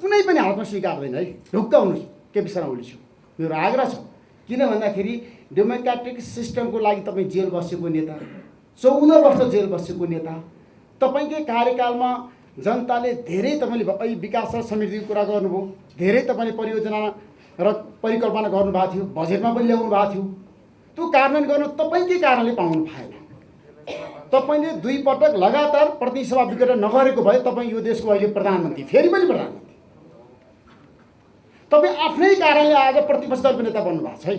कुनै पनि हालतमा स्वीकार्दैन है। ढुक्क हुनुहोस् केपी शर्मा ओलीज्यू, मेरो आग्रह छ। किन भन्दाखेरि डेमोक्रेटिक सिस्टमको लागि तपाईँ जेल बसेको नेता, 14 वर्ष जेल बसेको नेता, तपाईँकै कार्यकालमा जनताले धेरै तपाईँले विकास र समृद्धिको कुरा गर्नुभयो, धेरै तपाईँले परियोजना र परिकल्पना गर्नुभएको थियो, बजेटमा पनि ल्याउनु भएको थियो। त्यो कार्यान्वयन गर्न तपाईँकै कारणले पाउनु भएन। तपाईँले 2 पटक लगातार प्रतिनिधि सभा विघटन नगरेको भए तपाईँ यो देशको अहिले प्रधानमन्त्री, फेरि पनि प्रधानमन्त्री। तपाईँ आफ्नै कारणले आज प्रतिपक्ष दलको नेता बन्नु भएको छ है।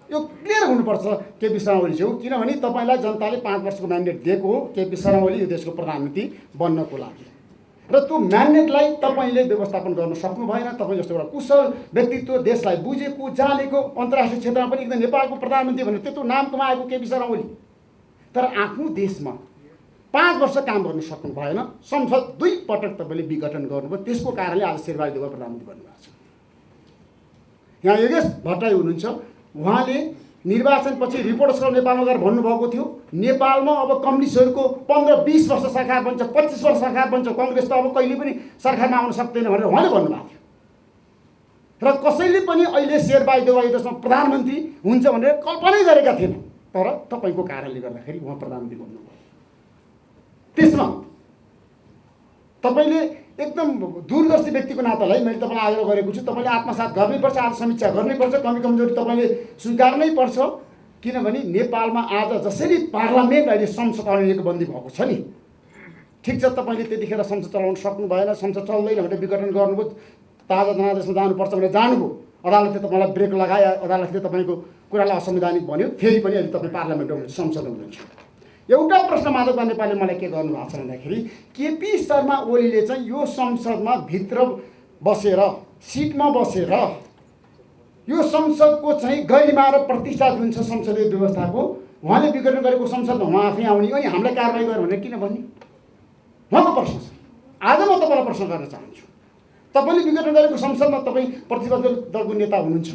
यो क्लियर हुनुपर्छ केपी शर्मा ओलीज्यू, किनभने तपाईँलाई जनताले 5 वर्षको म्यान्डेट दिएको हो केपी शर्मा ओली यो देशको प्रधानमन्त्री बन्नको लागि। र त्यो म्यान्डेटलाई तपाईँले व्यवस्थापन गर्न सक्नु भएन। तपाईँ जस्तो एउटा कुशल व्यक्तित्व, देशलाई बुझेको जानेको, अन्तर्राष्ट्रिय क्षेत्रमा पनि एकदम नेपालको प्रधानमन्त्री भनेर त्यत्रो नाम कमाएको केपी शर्मा ओली, तर आफ्नो देशमा 5 वर्ष काम गर्न सक्नु भएन। संसद 2 पटक तपाईँले विघटन गर्नुभयो, त्यसको कारणले आज शेरबहादुर देउवा प्रधानमन्त्री बन्नुभएको छ। यहाँ योगेश भट्टराई हुनुहुन्छ, उहाँले निर्वाचनपछि रिपोर्ट सर नेपालमा गएर भन्नुभएको थियो नेपालमा अब कम्युनिस्टहरूको 15-20 वर्ष सरकार बन्छ, 25 वर्ष सरकार बन्छ, कङ्ग्रेस त अब कहिले पनि सरकारमा आउन सक्दैन भनेर उहाँले भन्नुभएको थियो। र कसैले पनि अहिले शेरबहादुर देउवा यो देशमा प्रधानमन्त्री हुन्छ भनेर कल्पनै गरेका थिएन। तर तपाईँको कारणले गर्दाखेरि उहाँ प्रधानमन्त्री बन्नुभयो। त्यसमा तपाईँले एकदम दूरदर्शी व्यक्तिको नातालाई मैले तपाईँलाई आग्रह गरेको छु, तपाईँले आत्मसात गर्नैपर्छ, आज समीक्षा गर्नैपर्छ, कमी कमजोरी तपाईँले स्वीकार्नै पर्छ। किनभने नेपालमा आज जसरी पार्लियामेन्ट अहिले संसद ऐनको बन्दी भएको छ नि, ठिक छ तपाईँले त्यतिखेर संसद चलाउन सक्नु भएन, संसद चल्दैन भनेर विघटन गर्नुभयो, ताजा जनादेशमा जानुपर्छ भनेर जानुभयो, अदालतले तपाईँलाई ब्रेक लगायो, अदालतले तपाईँको कुरालाई असंवैधानिक भन्यो, फेरि पनि अहिले तपाईँ पार्लियामेन्टमा हुनुहुन्छ, संसदमा हुनुहुन्छ। एउटा प्रश्न माधव नेपालले मलाई के गर्नुभएको छ भन्दाखेरि केपी शर्मा ओलीले चाहिँ यो संसदमा भित्र बसेर, सिटमा बसेर यो संसदको चाहिँ गरिमा र प्रतिष्ठा जुन छ संसदीय व्यवस्थाको, उहाँले विघटन गरेको संसदमा उहाँ आफै आउने अनि हामीलाई कारबाही गर्नु भनेर किन भन्ने? उहाँको प्रश्न छ। आज म तपाईँलाई प्रश्न गर्न चाहन्छु, तपाईँले विघटन गरेको संसदमा तपाईँ प्रतिपक्ष दलको नेता हुनुहुन्छ,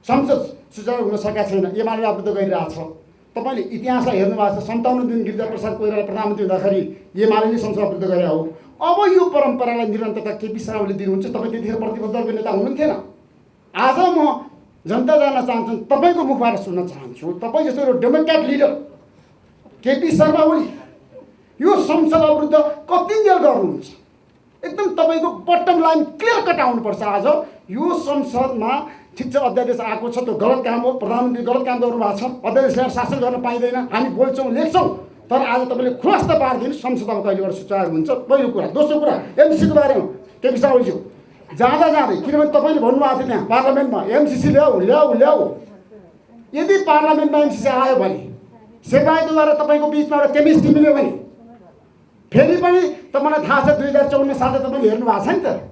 संसद सुचारू हुन सकेका छैन, एमाले आफूले गरिरहेको छ। तपाईँले इतिहासलाई हेर्नु भएको छ, 57 दिन गिरिजाप्रसाद कोइराला प्रधानमन्त्री हुँदाखेरि एमाले नै संसद अवरुद्ध गरे हो। अब यो परम्परालाई निरन्तरता केपी शर्मा ओलीले दिनुहुन्छ। तपाईँ त्यतिखेर प्रतिपक्ष दलको नेता हुनुहुन्थेन। आज म जनता जान्न चाहन्छु, तपाईँको मुखबाट सुन्न चाहन्छु, तपाईँ जस्तो एउटा डेमोक्रेट लिडर केपी शर्मा ओली यो संसद अवरुद्ध कतिन्जेल गर्नुहुन्छ? एकदम तपाईँको बटम लाइन क्लियर कट आउनुपर्छ। आज यो संसदमा ठिक छ अध्यादेश आएको छ, त्यो गलत काम हो, प्रधानमन्त्री गलत काम गर्नुभएको छ, अध्यादेश ल्याएर शासन गर्न पाइँदैन, हामी बोल्छौँ लेख्छौँ, तर आज तपाईँले खुलास्त पारिदिनु संसदमा कहिलेबाट सुचारू हुन्छ, पहिलो कुरा। दोस्रो कुरा एमसीसीको बारेमा केपी शर्मा ओलीज्यू जाँदै किनभने तपाईँले भन्नुभएको थियो त्यहाँ पार्लियामेन्टमा एमसीसी ल्याऊ, यदि पार्लियामेन्टमा एमसीसी आयो भने शेरबहादुरद्वारा तपाईँको बिचमा एउटा केमिस्ट्री मिल्यो भने फेरि पनि तपाईँलाई थाहा छ 2054 सालमा तपाईँले हेर्नु भएको छ नि त,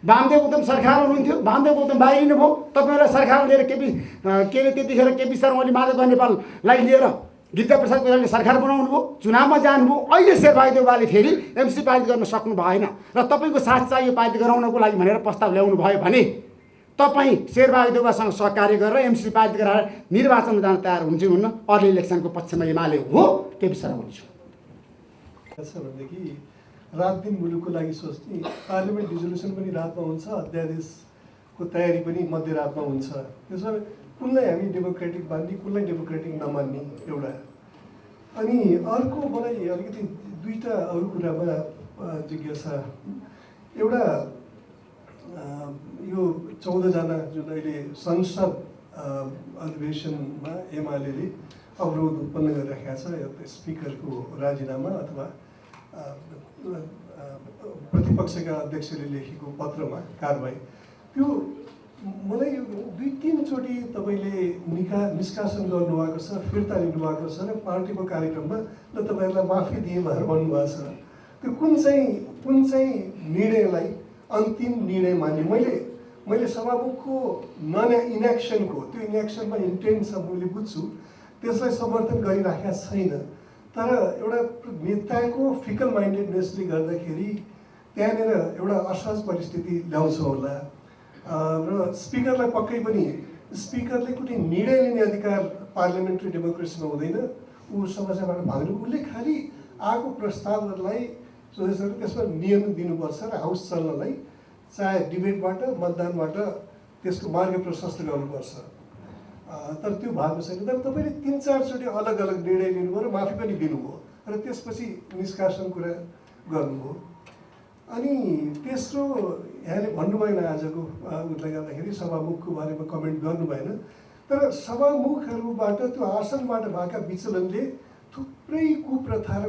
वामदेव गौतम सरकार हुनुहुन्थ्यो, वामदेव गौतम बाहिरिनु भयो, तपाईँलाई सरकारमा लिएर के अरे त्यतिखेर केपी शर्मा ओली माधव नेपाललाई लिएर गिरिजाप्रसाद कोइरालाले सरकार बनाउनु भयो, चुनावमा जानुभयो, अहिले शेरबहादुर देउवाले फेरि एमसी पारित गर्न सक्नु भएन र तपाईँको साथ चाहियो पारित गराउनको लागि भनेर प्रस्ताव ल्याउनु भयो भने तपाईँ शेरबहादुर देउवासँग सहकार्य गरेर एमसी पारित गराएर निर्वाचनमा जान तयार हुन्छ हुन्न? अर्ली इलेक्सनको पक्षमा एमाले हो केपी शर्मा ओली छ। भनेदेखि रात दिन मुलुकको लागि सोच्ने, पार्लियामेन्ट डिजोल्युसन पनि रातमा हुन्छ, अध्यादेशको तयारी पनि मध्यरातमा हुन्छ। त्यसमा कुनलाई हामी डेमोक्रेटिक मान्ने, कुनलाई डेमोक्रेटिक नमान्ने एउटा। अनि अर्को मलाई अलिकति दुईवटा अरू कुरामा जिज्ञासा। एउटा यो 14 जना जुन अहिले संसद अधिवेशनमा एमाले अवरोध उत्पन्न गरिराखेको छ, स्पिकरको राजीनामा अथवा प्रतिपक्षका अध्यक्षले लेखेको पत्रमा कारबाही, त्यो मलाई यो 2-3 चोटि तपाईँले निष्कासन गर्नुभएको छ, फिर्ता लिनुभएको छ र पार्टीको कार्यक्रममा ल तपाईँहरूलाई माफी दिए भनेर भन्नुभएको छ। त्यो कुन चाहिँ निर्णयलाई अन्तिम निर्णय मान्ने? मैले सभामुखको इनएक्सनको, त्यो इनएक्सनमा इन्टेन्ट छ मैले बुझ्छु, त्यसलाई समर्थन गरिराखेका छैन। तर एउटा नेताको फिकल माइन्डेडनेसले गर्दाखेरि त्यहाँनिर एउटा असहज परिस्थिति ल्याउँछ होला। र स्पिकरलाई पक्कै पनि स्पिकरले कुनै निर्णय लिने अधिकार पार्लियामेन्ट्री डेमोक्रेसीमा हुँदैन। ऊ समस्याबाट भाग्नु, उसले खालि आएको प्रस्तावहरूलाई त्यसमा नियम दिनुपर्छ र हाउस चल्नलाई चाहे डिबेटबाट मतदानबाट त्यसको मार्ग प्रशस्त गर्नुपर्छ। तर त्यो भएको छैन। तर तपाईँले 3-4 चोटि अलग अलग निर्णय लिनुभयो र माफी पनि दिनुभयो र त्यसपछि निष्कासन कुरा गर्नुभयो। अनि तेस्रो यहाँले भन्नु भएन आजको उसलाई गर्दाखेरि सभामुखको बारेमा कमेन्ट गर्नु भएन, तर सभामुखहरूबाट त्यो आसनबाट भएका विचलनले थुप्रै कुप्रथा र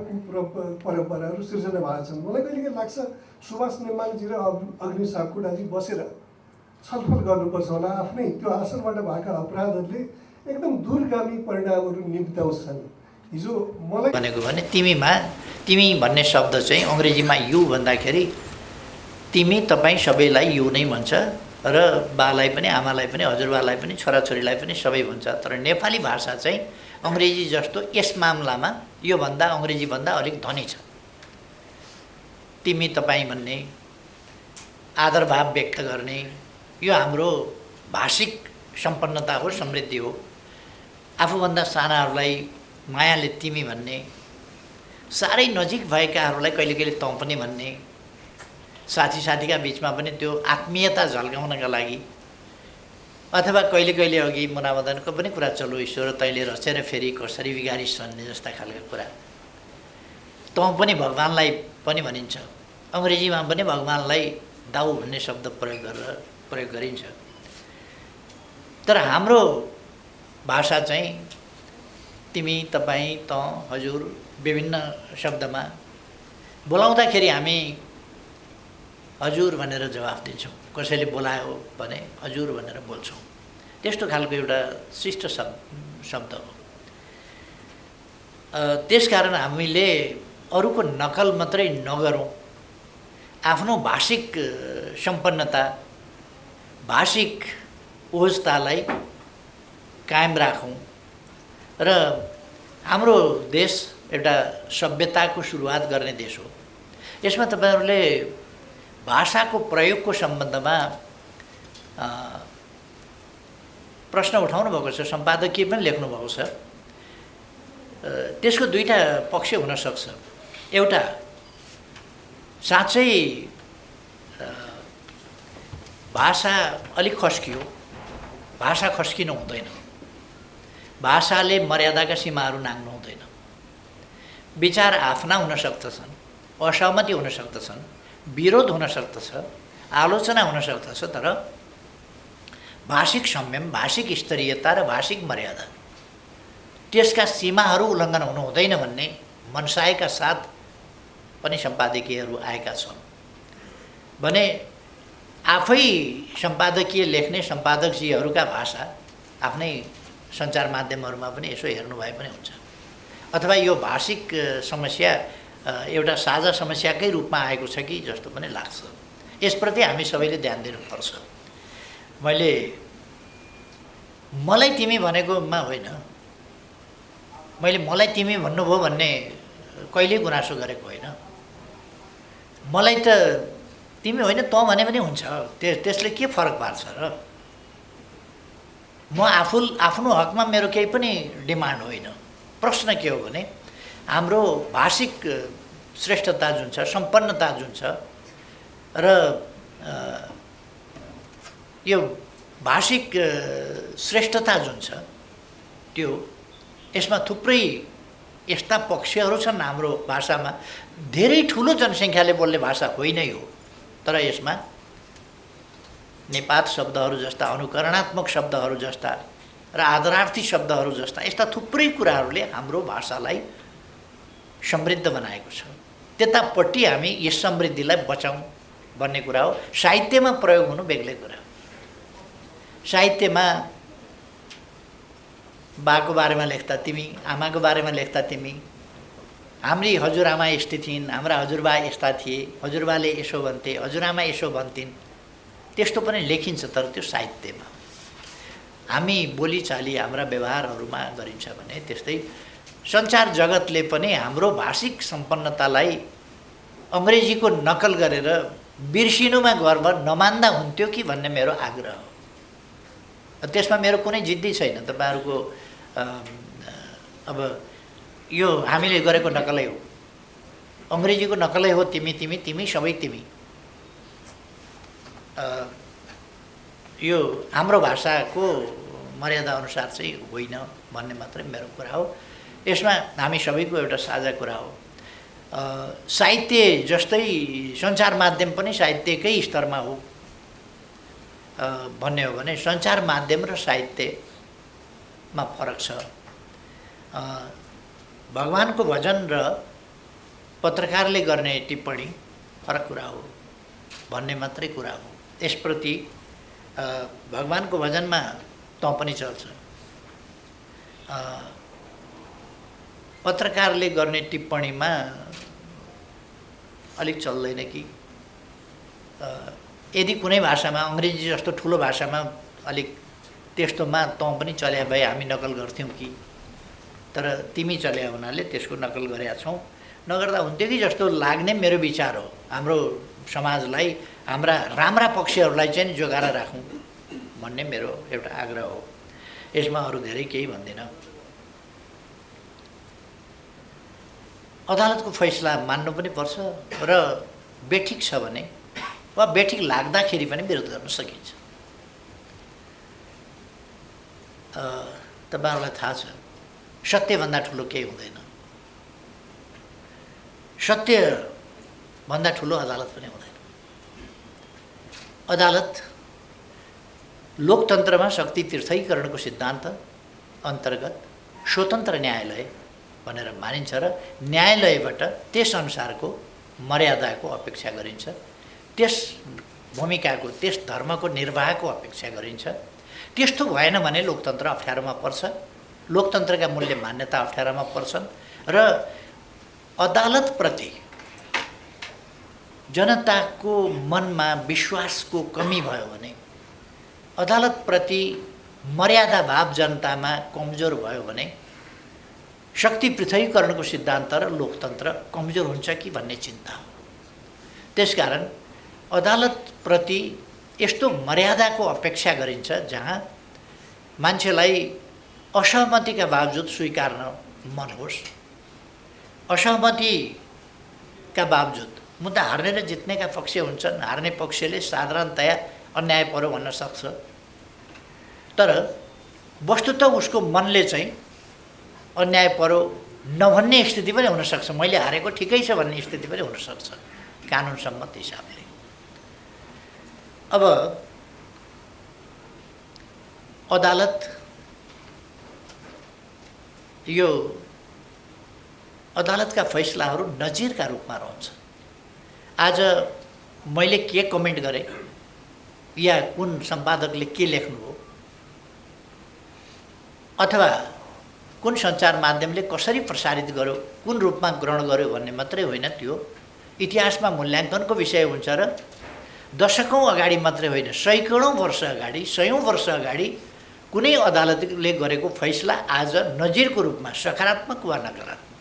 परम्पराहरू सिर्जना भएको छन्। मलाई कहिलेकाहीँ लाग्छ सुभाष नेमाङजी र अग्नि सापकोटाजी बसेर छलफल गर्नुपर्छ होला। आफ्नै त्यो आसनबाट भएका अपराधहरूले एकदम दूरगामी परिणामहरू निम्त्याउँछन्। हिजो मलाई भनेको भने तिमी भन्ने शब्द चाहिँ अङ्ग्रेजीमा यु भन्दाखेरि तिमी तपाईँ सबैलाई यु नै भन्छ र बालाई पनि, आमालाई पनि, हजुरबालाई पनि, छोराछोरीलाई पनि सबै भन्छ। तर नेपाली भाषा चाहिँ अङ्ग्रेजी जस्तो यस मामलामा योभन्दा अङ्ग्रेजीभन्दा अलिक धनी छ। तिमी तपाईँ भन्ने, आदरभाव व्यक्त गर्ने, यो हाम्रो भाषिक सम्पन्नता हो, समृद्धि हो। आफूभन्दा सानाहरूलाई मायाले तिमी भन्ने, साह्रै नजिक भएकाहरूलाई कहिले कहिले तँ पनि भन्ने, साथीका बिचमा पनि त्यो आत्मीयता झल्काउनका लागि, अथवा कहिले कहिले अघि मुनामदनको पनि कुरा चल्यो, ईश्वर तैँले रचेर फेरि कसरी बिगारिस् भन्ने जस्ता खालका कुरा। तँ पनि भगवान्लाई पनि भनिन्छ। अङ्ग्रेजीमा पनि भगवान्लाई दाउ भन्ने शब्द प्रयोग गरिन्छ। तर हाम्रो भाषा चाहिँ तिमी, तपाईँ, तँ, हजुर विभिन्न शब्दमा बोलाउँदाखेरि हामी हजुर भनेर जवाफ दिन्छौँ। कसैले बोलायो भने हजुर भनेर बोल्छौँ। त्यस्तो खालको एउटा शिष्ट शब्द हो। त्यसकारण हामीले अरूको नकल मात्रै नगरौँ, आफ्नो भाषिक सम्पन्नता, भाषिक ओजतालाई कायम राखौँ। र हाम्रो देश एउटा सभ्यताको सुरुवात गर्ने देश हो। यसमा तपाईँहरूले भाषाको प्रयोगको सम्बन्धमा प्रश्न उठाउनु भएको छ, सम्पादकीय पनि लेख्नुभएको छ। त्यसको दुईवटा पक्ष हुनसक्छ। एउटा साँच्चै भाषा अलिक खस्कियो, भाषा खस्किनु हुँदैन, भाषाले मर्यादाका सीमाहरू नाग्नु हुँदैन। विचार आफ्ना हुन सक्दछन्, असहमति हुन सक्दछन्, विरोध हुन सक्दछ, आलोचना हुन सक्दछ, तर भाषिक संयम, भाषिक स्तरीयता र भाषिक मर्यादा, त्यसका सीमाहरू उल्लङ्घन हुनु हुँदैन भन्ने मनसायका साथ पनि सम्पादकीयहरू आएका छन्। भने आफै सम्पादकीय लेख्ने सम्पादकजीहरूका भाषा आफ्नै सञ्चार माध्यमहरूमा पनि यसो हेर्नु भए पनि हुन्छ। अथवा यो भाषिक समस्या एउटा साझा समस्याकै रूपमा आएको छ कि जस्तो पनि लाग्छ। यसप्रति हामी सबैले ध्यान दिनुपर्छ। मलाई तिमी भनेकोमा होइन, मैले मलाई तिमी भन्नुभयो भन्ने कहिल्यै गुनासो गरेको होइन। मलाई त तिमी होइन तँ भने पनि हुन्छ, त्यसले के फरक पार्छ र? म आफ्नो हकमा मेरो केही पनि डिमान्ड होइन। प्रश्न के हो भने हाम्रो भाषिक श्रेष्ठता जुन छ, सम्पन्नता जुन छ र यो भाषिक श्रेष्ठता जुन छ त्यो यसमा थुप्रै यस्ता पक्षहरू छन् हाम्रो भाषामा। धेरै ठुलो जनसङ्ख्याले बोल्ने भाषा होइन यो, तर यसमा निपात शब्दहरू जस्ता, अनुकरणात्मक शब्दहरू जस्ता र आदरार्थी शब्दहरू जस्ता यस्ता थुप्रै कुराहरूले हाम्रो भाषालाई समृद्ध बनाएको छ। त्यतापट्टि हामी यस समृद्धिलाई बचाउँ भन्ने कुरा हो। साहित्यमा प्रयोग हुनु बेग्लै कुरा हो। साहित्यमा बाको बारेमा लेख्दा तिमी, आमाको बारेमा लेख्दा तिमी, हाम्री हजुरआमा यस्तै थिइन्, हाम्रा हजुरबा यस्ता थिए, हजुरबाले यसो भन्थे, हजुरआमा यसो भन्थिन्, त्यस्तो पनि लेखिन्छ। तर त्यो साहित्यमा हामी बोलीचाली हाम्रा व्यवहारहरूमा गरिन्छ भने त्यस्तै सञ्चार जगतले पनि हाम्रो भाषिक सम्पन्नतालाई अङ्ग्रेजीको नकल गरेर बिर्सिनुमा गर्व नमान्दा हुन्थ्यो कि भन्ने मेरो आग्रह हो। त्यसमा मेरो कुनै जिद्दी छैन। तपाईँहरूको अब यो हामीले गरेको नकलै हो, अङ्ग्रेजीको नकलै हो। तिमी तिमी तिमी सबै तिमी, यो हाम्रो भाषाको मर्यादा अनुसार चाहिँ होइन भन्ने मात्रै मेरो कुरा हो। यसमा हामी सबैको एउटा साझा कुरा हो। साहित्य जस्तै सञ्चार माध्यम पनि साहित्यकै स्तरमा हो भन्ने हो भने सञ्चार माध्यम र साहित्यमा फरक छ। भगवानको भजन र पत्रकारले गर्ने टिप्पणी फरक कुरा हो भन्ने मात्रै कुरा हो। यसप्रति भगवानको भजनमा तँ पनि चल्छ, पत्रकारले गर्ने टिप्पणीमा अलिक चल्दैन कि? यदि कुनै भाषामा अङ्ग्रेजी जस्तो ठुलो भाषामा अलिक त्यस्तोमा तँ पनि चल्या भए हामी नकल गर्थ्यौँ कि? तर तिमी चल्या हुनाले त्यसको नकल गरेका छौँ। नगर्दा हुन्थ्यो कि जस्तो लाग्ने मेरो विचार हो। हाम्रो समाजलाई, हाम्रा राम्रा पक्षहरूलाई चाहिँ जोगाएर राखौँ भन्ने मेरो एउटा आग्रह हो। यसमा अरू धेरै केही भन्दिनँ। अदालतको फैसला मान्नु पनि पर्छ र बेठिक छ भने वा बेठिक लाग्दाखेरि पनि विरोध गर्न सकिन्छ। तपाईँहरूलाई थाहा छ, सत्यभन्दा ठुलो केही हुँदैन। सत्यभन्दा ठुलो अदालत पनि हुँदैन। अदालत लोकतन्त्रमा शक्ति तीर्थीकरणको सिद्धान्त अन्तर्गत स्वतन्त्र न्यायालय भनेर मानिन्छ र न्यायालयबाट त्यसअनुसारको मर्यादाको अपेक्षा गरिन्छ, त्यस भूमिकाको, त्यस धर्मको निर्वाहको अपेक्षा गरिन्छ। त्यस्तो भएन भने लोकतन्त्र अप्ठ्यारोमा पर्छ, लोकतन्त्रका मूल्य मान्यता अप्ठ्यारोमा पर्छन् र अदालतप्रति जनताको मनमा विश्वासको कमी भयो भने, अदालतप्रति मर्यादा भाव जनतामा कमजोर भयो भने शक्ति पृथकीकरणको सिद्धान्त र लोकतन्त्र कमजोर हुन्छ कि भन्ने चिन्ता हो। त्यसकारण अदालतप्रति यस्तो मर्यादाको अपेक्षा गरिन्छ जहाँ मान्छेलाई असहमतिका बावजुद स्वीकार्न मन होस्। असहमतिका बावजुद मुद्दा हार्ने र जित्नेका पक्ष हुन्छन्। हार्ने पक्षले साधारणतया अन्याय पर्यो भन्न सक्छ, तर वस्तुतः उसको मनले चाहिँ अन्याय पर्यो नभन्ने स्थिति पनि हुनसक्छ। मैले हारेको ठिकै छ भन्ने स्थिति पनि हुनसक्छ कानुन सम्मत हिसाबले। अब अदालत यो अदालतका फैसलाहरू नजिरका रूपमा रहन्छ। आज मैले के कमेन्ट गरेँ या कुन सम्पादकले के लेख्नुभयो अथवा कुन सञ्चार माध्यमले कसरी प्रसारित गर्यो, कुन रूपमा ग्रहण गर्यो भन्ने मात्रै होइन, त्यो इतिहासमा मूल्याङ्कनको विषय हुन्छ र दशकौँ अगाडि मात्रै होइन, सैकडौँ वर्ष अगाडि, सयौँ वर्ष अगाडि कुनै अदालतले गरेको फैसला आज नजिरको रूपमा सकारात्मक वा नकारात्मक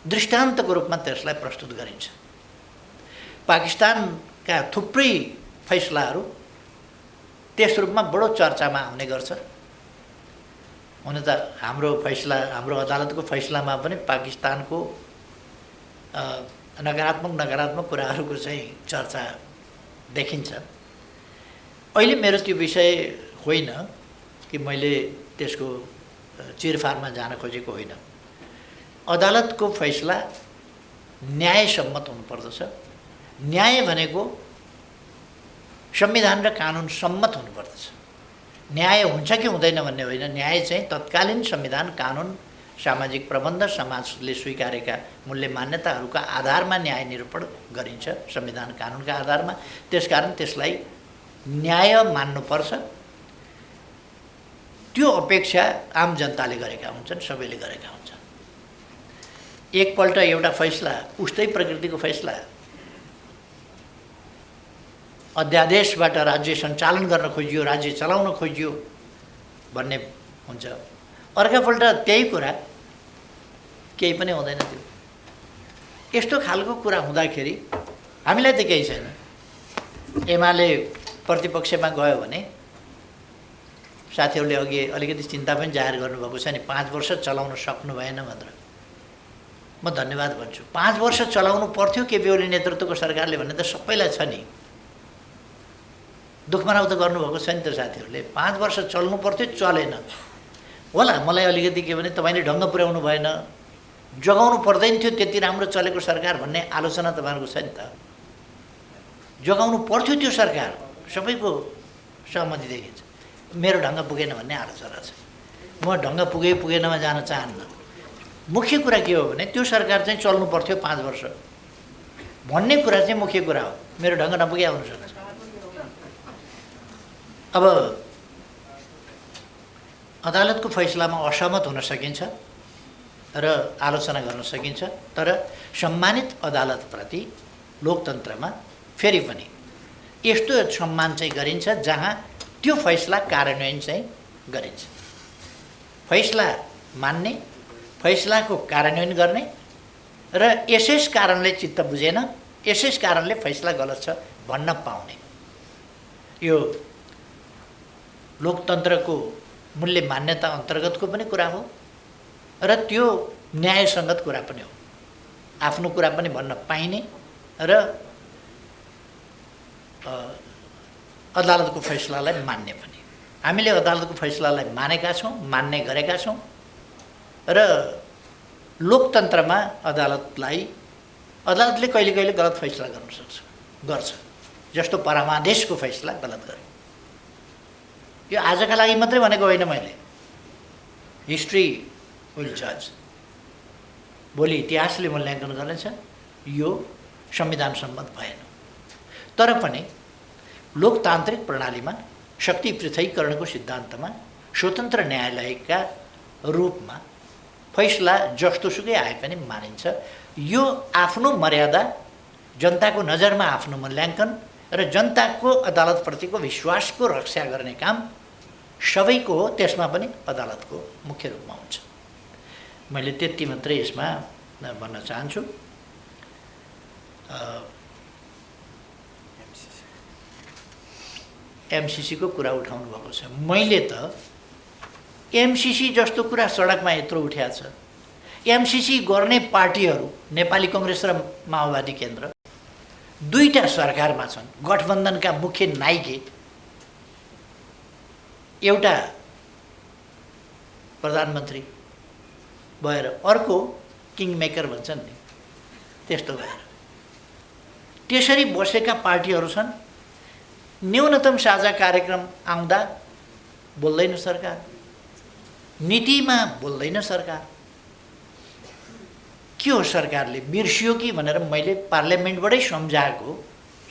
दृष्टान्तको रूपमा त्यसलाई प्रस्तुत गरिन्छ। पाकिस्तानका थुप्रै फैसलाहरू त्यस रूपमा बडो चर्चामा आउने गर्छ। हुन त हाम्रो अदालतको फैसलामा पनि पाकिस्तानको नकारात्मक कुराहरूको चाहिँ चर्चा देखिन्छ। अहिले मेरो त्यो विषय होइन कि मैले त्यसको चिरफारमा जान खोजेको होइन। अदालतको फैसला न्यायसम्मत हुनुपर्दछ। न्याय भनेको संविधान र कानुन सम्मत हुनुपर्दछ। न्याय हुन्छ कि हुँदैन भन्ने होइन, न्याय चाहिँ तत्कालीन संविधान, कानुन, सामाजिक प्रबन्ध, समाजले स्वीकारेका मूल्य मान्यताहरूका आधारमा न्याय निरूपण गरिन्छ, संविधान कानुनका आधारमा। त्यसकारण त्यसलाई न्याय मान्नुपर्छ। त्यो अपेक्षा आम जनताले गरेका हुन्छन्, सबैले गरेका हुन्छन्। एकपल्ट एउटा फैसला, उस्तै प्रकृतिको फैसला अध्यादेशबाट राज्य सञ्चालन गर्न खोजियो, राज्य चलाउन खोजियो भन्ने हुन्छ। अर्कापल्ट त्यही कुरा केही पनि हुँदैन। त्यो यस्तो खालको कुरा हुँदाखेरि हामीलाई त केही छैन। एमाले प्रतिपक्षमा गयो भने साथीहरूले अघि अलिकति चिन्ता पनि जाहेर गर्नुभएको छ नि, 5 वर्ष चलाउन सक्नु भएन भनेर। म धन्यवाद भन्छु। 5 वर्ष चलाउनु पर्थ्यो केपी ओली नेतृत्वको सरकारले भन्ने त सबैलाई छ नि। दुःख मनाउ त गर्नुभएको छ नि त साथीहरूले। 5 वर्ष चल्नु पर्थ्यो, चलेन होला। मलाई अलिकति के भने तपाईँले ढङ्ग पुर्याउनु भएन, जगाउनु पर्दैन थियो त्यति राम्रो चलेको सरकार भन्ने आलोचना तपाईँहरूको छ नि त। जगाउनु पर्थ्यो त्यो सरकार, सबैको सहमति देखिन्छ। मेरो ढङ्ग पुगेन भन्ने आलोचना छ। म ढङ्ग पुगेनमा जान चाहन्न। मुख्य कुरा के हो भने त्यो सरकार चाहिँ चल्नु पर्थ्यो 5 वर्ष भन्ने कुरा चाहिँ मुख्य कुरा हो। मेरो ढङ्ग नपुगे आउनु सक्छ। अब अदालतको फैसलामा असहमत हुन सकिन्छ र आलोचना गर्न सकिन्छ, तर सम्मानित अदालतप्रति लोकतन्त्रमा फेरि पनि यस्तो सम्मान चाहिँ गरिन्छ जहाँ त्यो फैसला कार्यान्वयन चाहिँ गरिन्छ। फैसला मान्ने, फैसलाको कार्यान्वयन गर्ने र यसै कारणले चित्त बुझेन, यसै कारणले फैसला गलत छ भन्न पाउने, यो लोकतन्त्रको मूल्य मान्यता अन्तर्गतको पनि कुरा हो र त्यो न्यायसङ्गत कुरा पनि हो। आफ्नो कुरा पनि भन्न पाइने र अदालतको फैसलालाई मान्ने पनि। हामीले अदालतको फैसलालाई मानेका छौँ, मान्ने गरेका छौँ र लोकतन्त्रमा अदालतले कहिले कहिले गलत फैसला गर्छ। जस्तो परमादेशको फैसला गलत गर्यो। यो आजका लागि मात्रै भनेको होइन मैले। हिस्ट्री विल जज। भोलि इतिहासले मूल्याङ्कन गर्नेछ, यो संविधान सम्मत भएन। तर पनि लोकतान्त्रिक प्रणालीमा शक्ति पृथकीकरणको सिद्धान्तमा स्वतन्त्र न्यायालयका रूपमा फैसला जस्तोसुकै आए पनि मानिन्छ। यो आफ्नो मर्यादा, जनताको नजरमा आफ्नो मूल्याङ्कन र जनताको अदालतप्रतिको विश्वासको रक्षा गर्ने काम सबैको हो। त्यसमा पनि अदालतको मुख्य रूपमा हुन्छ। मैले त्यति मात्रै यसमा भन्न चाहन्छु। एमसिसीको कुरा उठाउनु भएको छ। मैले त एमसिसी जस्तो कुरा सडकमा यत्रो उठ्याएको छ। एमसिसी गर्ने पार्टीहरू नेपाली कङ्ग्रेस र माओवादी केन्द्र दुईटा सरकारमा छन्। गठबन्धनका मुख्य नायिके, एउटा प्रधानमन्त्री भएर अर्को किङ मेकर भन्छन् नि, त्यस्तो भएर त्यसरी बसेका पार्टीहरू छन्। न्यूनतम साझा कार्यक्रम आउँदा बोल्दैन सरकार, नीतिमा बोल्दैन सरकार। के हो सरकारले बिर्सियो कि भनेर मैले पार्लियामेन्टबाटै सम्झाएको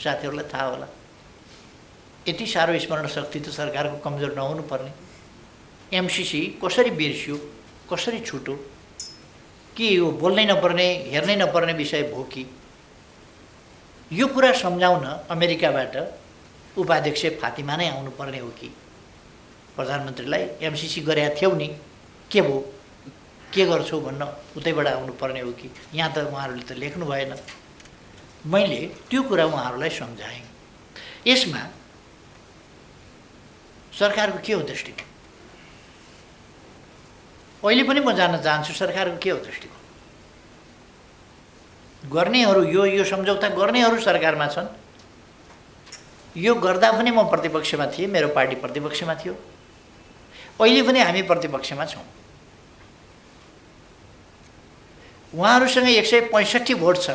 साथीहरूलाई थाहा होला। यति साह्रो स्मरण शक्ति त सरकारको कमजोर नहुनु पर्ने। एमसिसी कसरी बिर्सियो, कसरी छुट्यो, के यो बोल्नै नपर्ने, हेर्नै नपर्ने विषय भयो कि? यो कुरा सम्झाउन अमेरिकाबाट उपाध्यक्ष फातिमा नै आउनुपर्ने हो कि? प्रधानमन्त्रीलाई एमसिसी गरेका थियौ नि के भयो के गर्छौ भन्न उतैबाट आउनुपर्ने हो कि यहाँ त उहाँहरूले त लेख्नु भएन। मैले त्यो कुरा उहाँहरूलाई सम्झाएँ। यसमा सरकारको के हो दृष्टिकोण अहिले पनि म जान्न चाहन्छु। सरकारको के हो दृष्टिकोण? गर्नेहरू यो सम्झौता गर्नेहरू सरकारमा छन्। यो गर्दा पनि म प्रतिपक्षमा थिएँ, मेरो पार्टी प्रतिपक्षमा थियो, अहिले पनि हामी प्रतिपक्षमा छौँ। उहाँहरूसँग 165 भोट छ।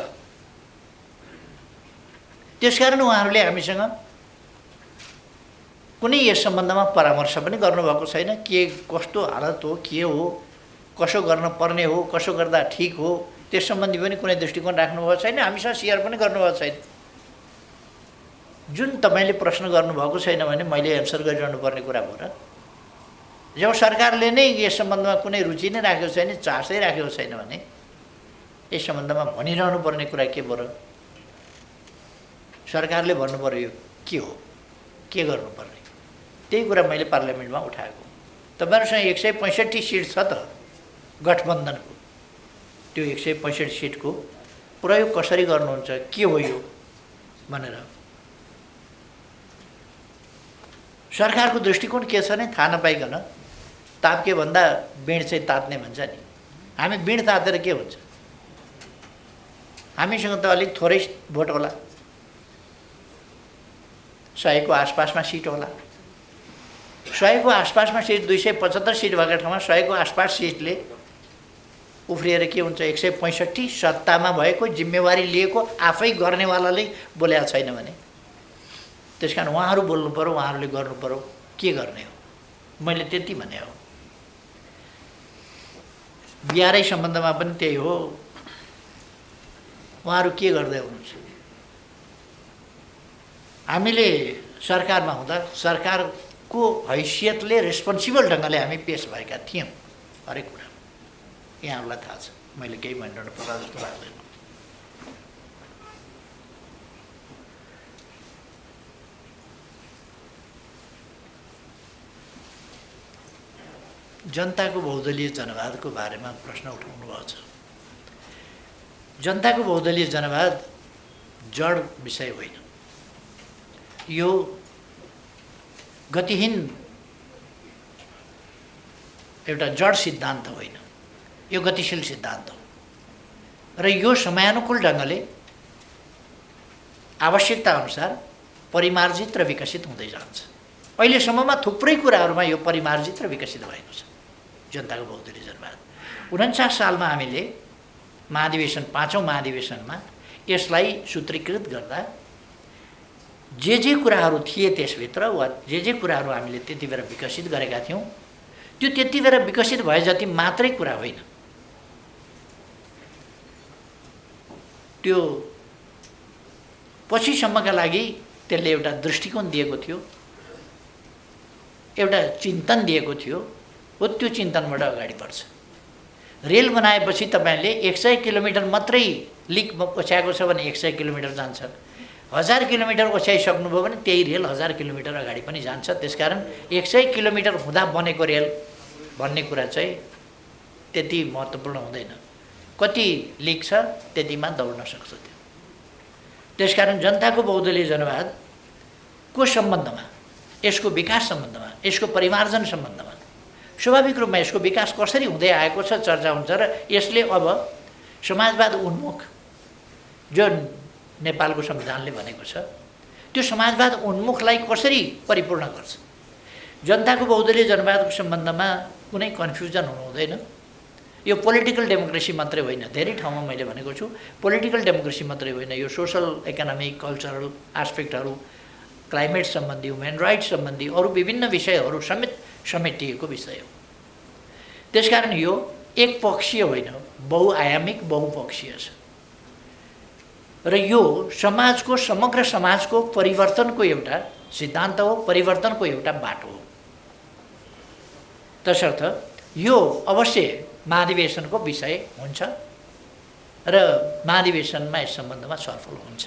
त्यसकारण उहाँहरूले हामीसँग कुनै यस सम्बन्धमा परामर्श पनि गर्नुभएको छैन। के कस्तो हालत हो, के हो, कसो गर्न पर्ने हो, कसो गर्दा ठिक हो, त्यस सम्बन्धी पनि कुनै दृष्टिकोण राख्नुभएको छैन। हामीसँग सेयर पनि गर्नुभएको छैन। जुन तपाईँले प्रश्न गर्नुभएको छैन भने मैले एन्सर गरिरहनु पर्ने कुरा हो र? जब सरकारले नै यस सम्बन्धमा कुनै रुचि नै राखेको छैन, चासै राखेको छैन भने यस सम्बन्धमा भनिरहनु पर्ने कुरा के भयो र? सरकारले भन्नु पर्यो यो के हो, के गर्नुपर्ने, त्यही कुरा मैले पार्लियामेन्टमा उठाएको। तपाईँहरूसँग 165 सिट छ त गठबन्धनको, त्यो 165 सिटको प्रयोग कसरी गर्नुहुन्छ, के हो यो भनेर सरकारको दृष्टिकोण के छ नै थाहा नपाइकन ताप्के भन्दा बिँड चाहिँ तात्ने भन्छ नि। हामी बिँड तातेर के हुन्छ? हामीसँग त अलिक थोरै भोट होला, 100 को आसपासमा सिट होला। 100 को आसपासमा सिट, 275 सिट भएको ठाउँमा 100 को आसपास सिटले उफ्रिएर के हुन्छ? 165 सत्तामा भएको, जिम्मेवारी लिएको, आफै गर्नेवालाले बोलेको छैन भने त्यस कारण उहाँहरू बोल्नु पर्यो, उहाँहरूले गर्नु पर्यो, के गर्ने हो। मैले त्यति भने हो। बिहारै सम्बन्धमा पनि त्यही हो। उहाँहरू के गर्दै हुनुहुन्छ? हामीले सरकारमा हुँदा सरकारको हैसियतले रेस्पोन्सिबल ढङ्गले हामी पेस भएका थियौँ हरेक कुरा। यहाँहरूलाई थाहा छ, मैले केही भनिरहनु पर्ला जस्तो लाग्दैन। जनताको बहुदलीय जनवादको बारेमा प्रश्न उठाउनु भएको छ। जनताको बहुदलीय जनवाद जड विषय होइन, यो गतिहीन एउटा जड सिद्धान्त होइन, यो गतिशील सिद्धान्त हो र यो समयानुकूल ढङ्गले आवश्यकता अनुसार परिमार्जित र विकसित हुँदै जान्छ। अहिलेसम्ममा थुप्रै कुराहरूमा यो परिमार्जित र विकसित भएको छ जनताको बहुदलीय जनवाद। 49 सालमा हामीले महाधिवेशन, 5औं महाधिवेशनमा यसलाई सूत्रीकृत गर्दा जे कुराहरू थिए त्यसभित्र वा जे कुराहरू हामीले त्यति बेला विकसित गरेका थियौँ, त्यो त्यति बेला विकसित भए जति मात्रै कुरा होइन, त्यो पछिसम्मका लागि त्यसले एउटा दृष्टिकोण दिएको थियो, एउटा चिन्तन दिएको थियो। हो त्यो चिन्तनबाट अगाडि बढ्छ। रेल बनाएपछि तपाईँले 100 किलोमिटर मात्रै लिक ओछ्याएको छ भने 100 किलोमिटर जान्छ। 1000 किलोमिटर ओछ्याइसक्नुभयो भने त्यही रेल 1000 किलोमिटर अगाडि पनि जान्छ। त्यसकारण 100 किलोमिटर हुँदा बनेको रेल भन्ने कुरा चाहिँ त्यति महत्त्वपूर्ण हुँदैन। कति लिक छ त्यतिमा दौड्न सक्छ त्यो। त्यसकारण जनताको बहुदलीय जनवादको सम्बन्धमा, यसको विकास सम्बन्धमा, यसको परिमार्जन सम्बन्धमा स्वाभाविक रूपमा यसको विकास कसरी हुँदै आएको छ चर्चा हुन्छ र यसले अब समाजवाद उन्मुख जुन नेपालको संविधानले भनेको छ त्यो समाजवाद उन्मुखलाई कसरी परिपूर्ण गर्छ। जनताको बहुदलीय जनवादको सम्बन्धमा कुनै कन्फ्युजन हुनु हुँदैन। यो पोलिटिकल डेमोक्रेसी मात्रै होइन, धेरै ठाउँमा मैले भनेको छु, पोलिटिकल डेमोक्रेसी मात्रै होइन, यो सोसल, इकोनोमिक, कल्चरल एस्पेक्टहरू, क्लाइमेट सम्बन्धी, ह्युमन राइट्स सम्बन्धी अरू विभिन्न विषयहरू समेत समेटिएको विषय हो। त्यसकारण यो एकपक्षीय होइन, बहुआयामिक, बहुपक्षीय छ र यो समाजको, समग्र समाजको परिवर्तनको एउटा सिद्धान्त हो, परिवर्तनको एउटा बाटो हो। तसर्थ यो अवश्य महाधिवेशनको विषय हुन्छ र महाधिवेशनमा यस सम्बन्धमा छलफल हुन्छ।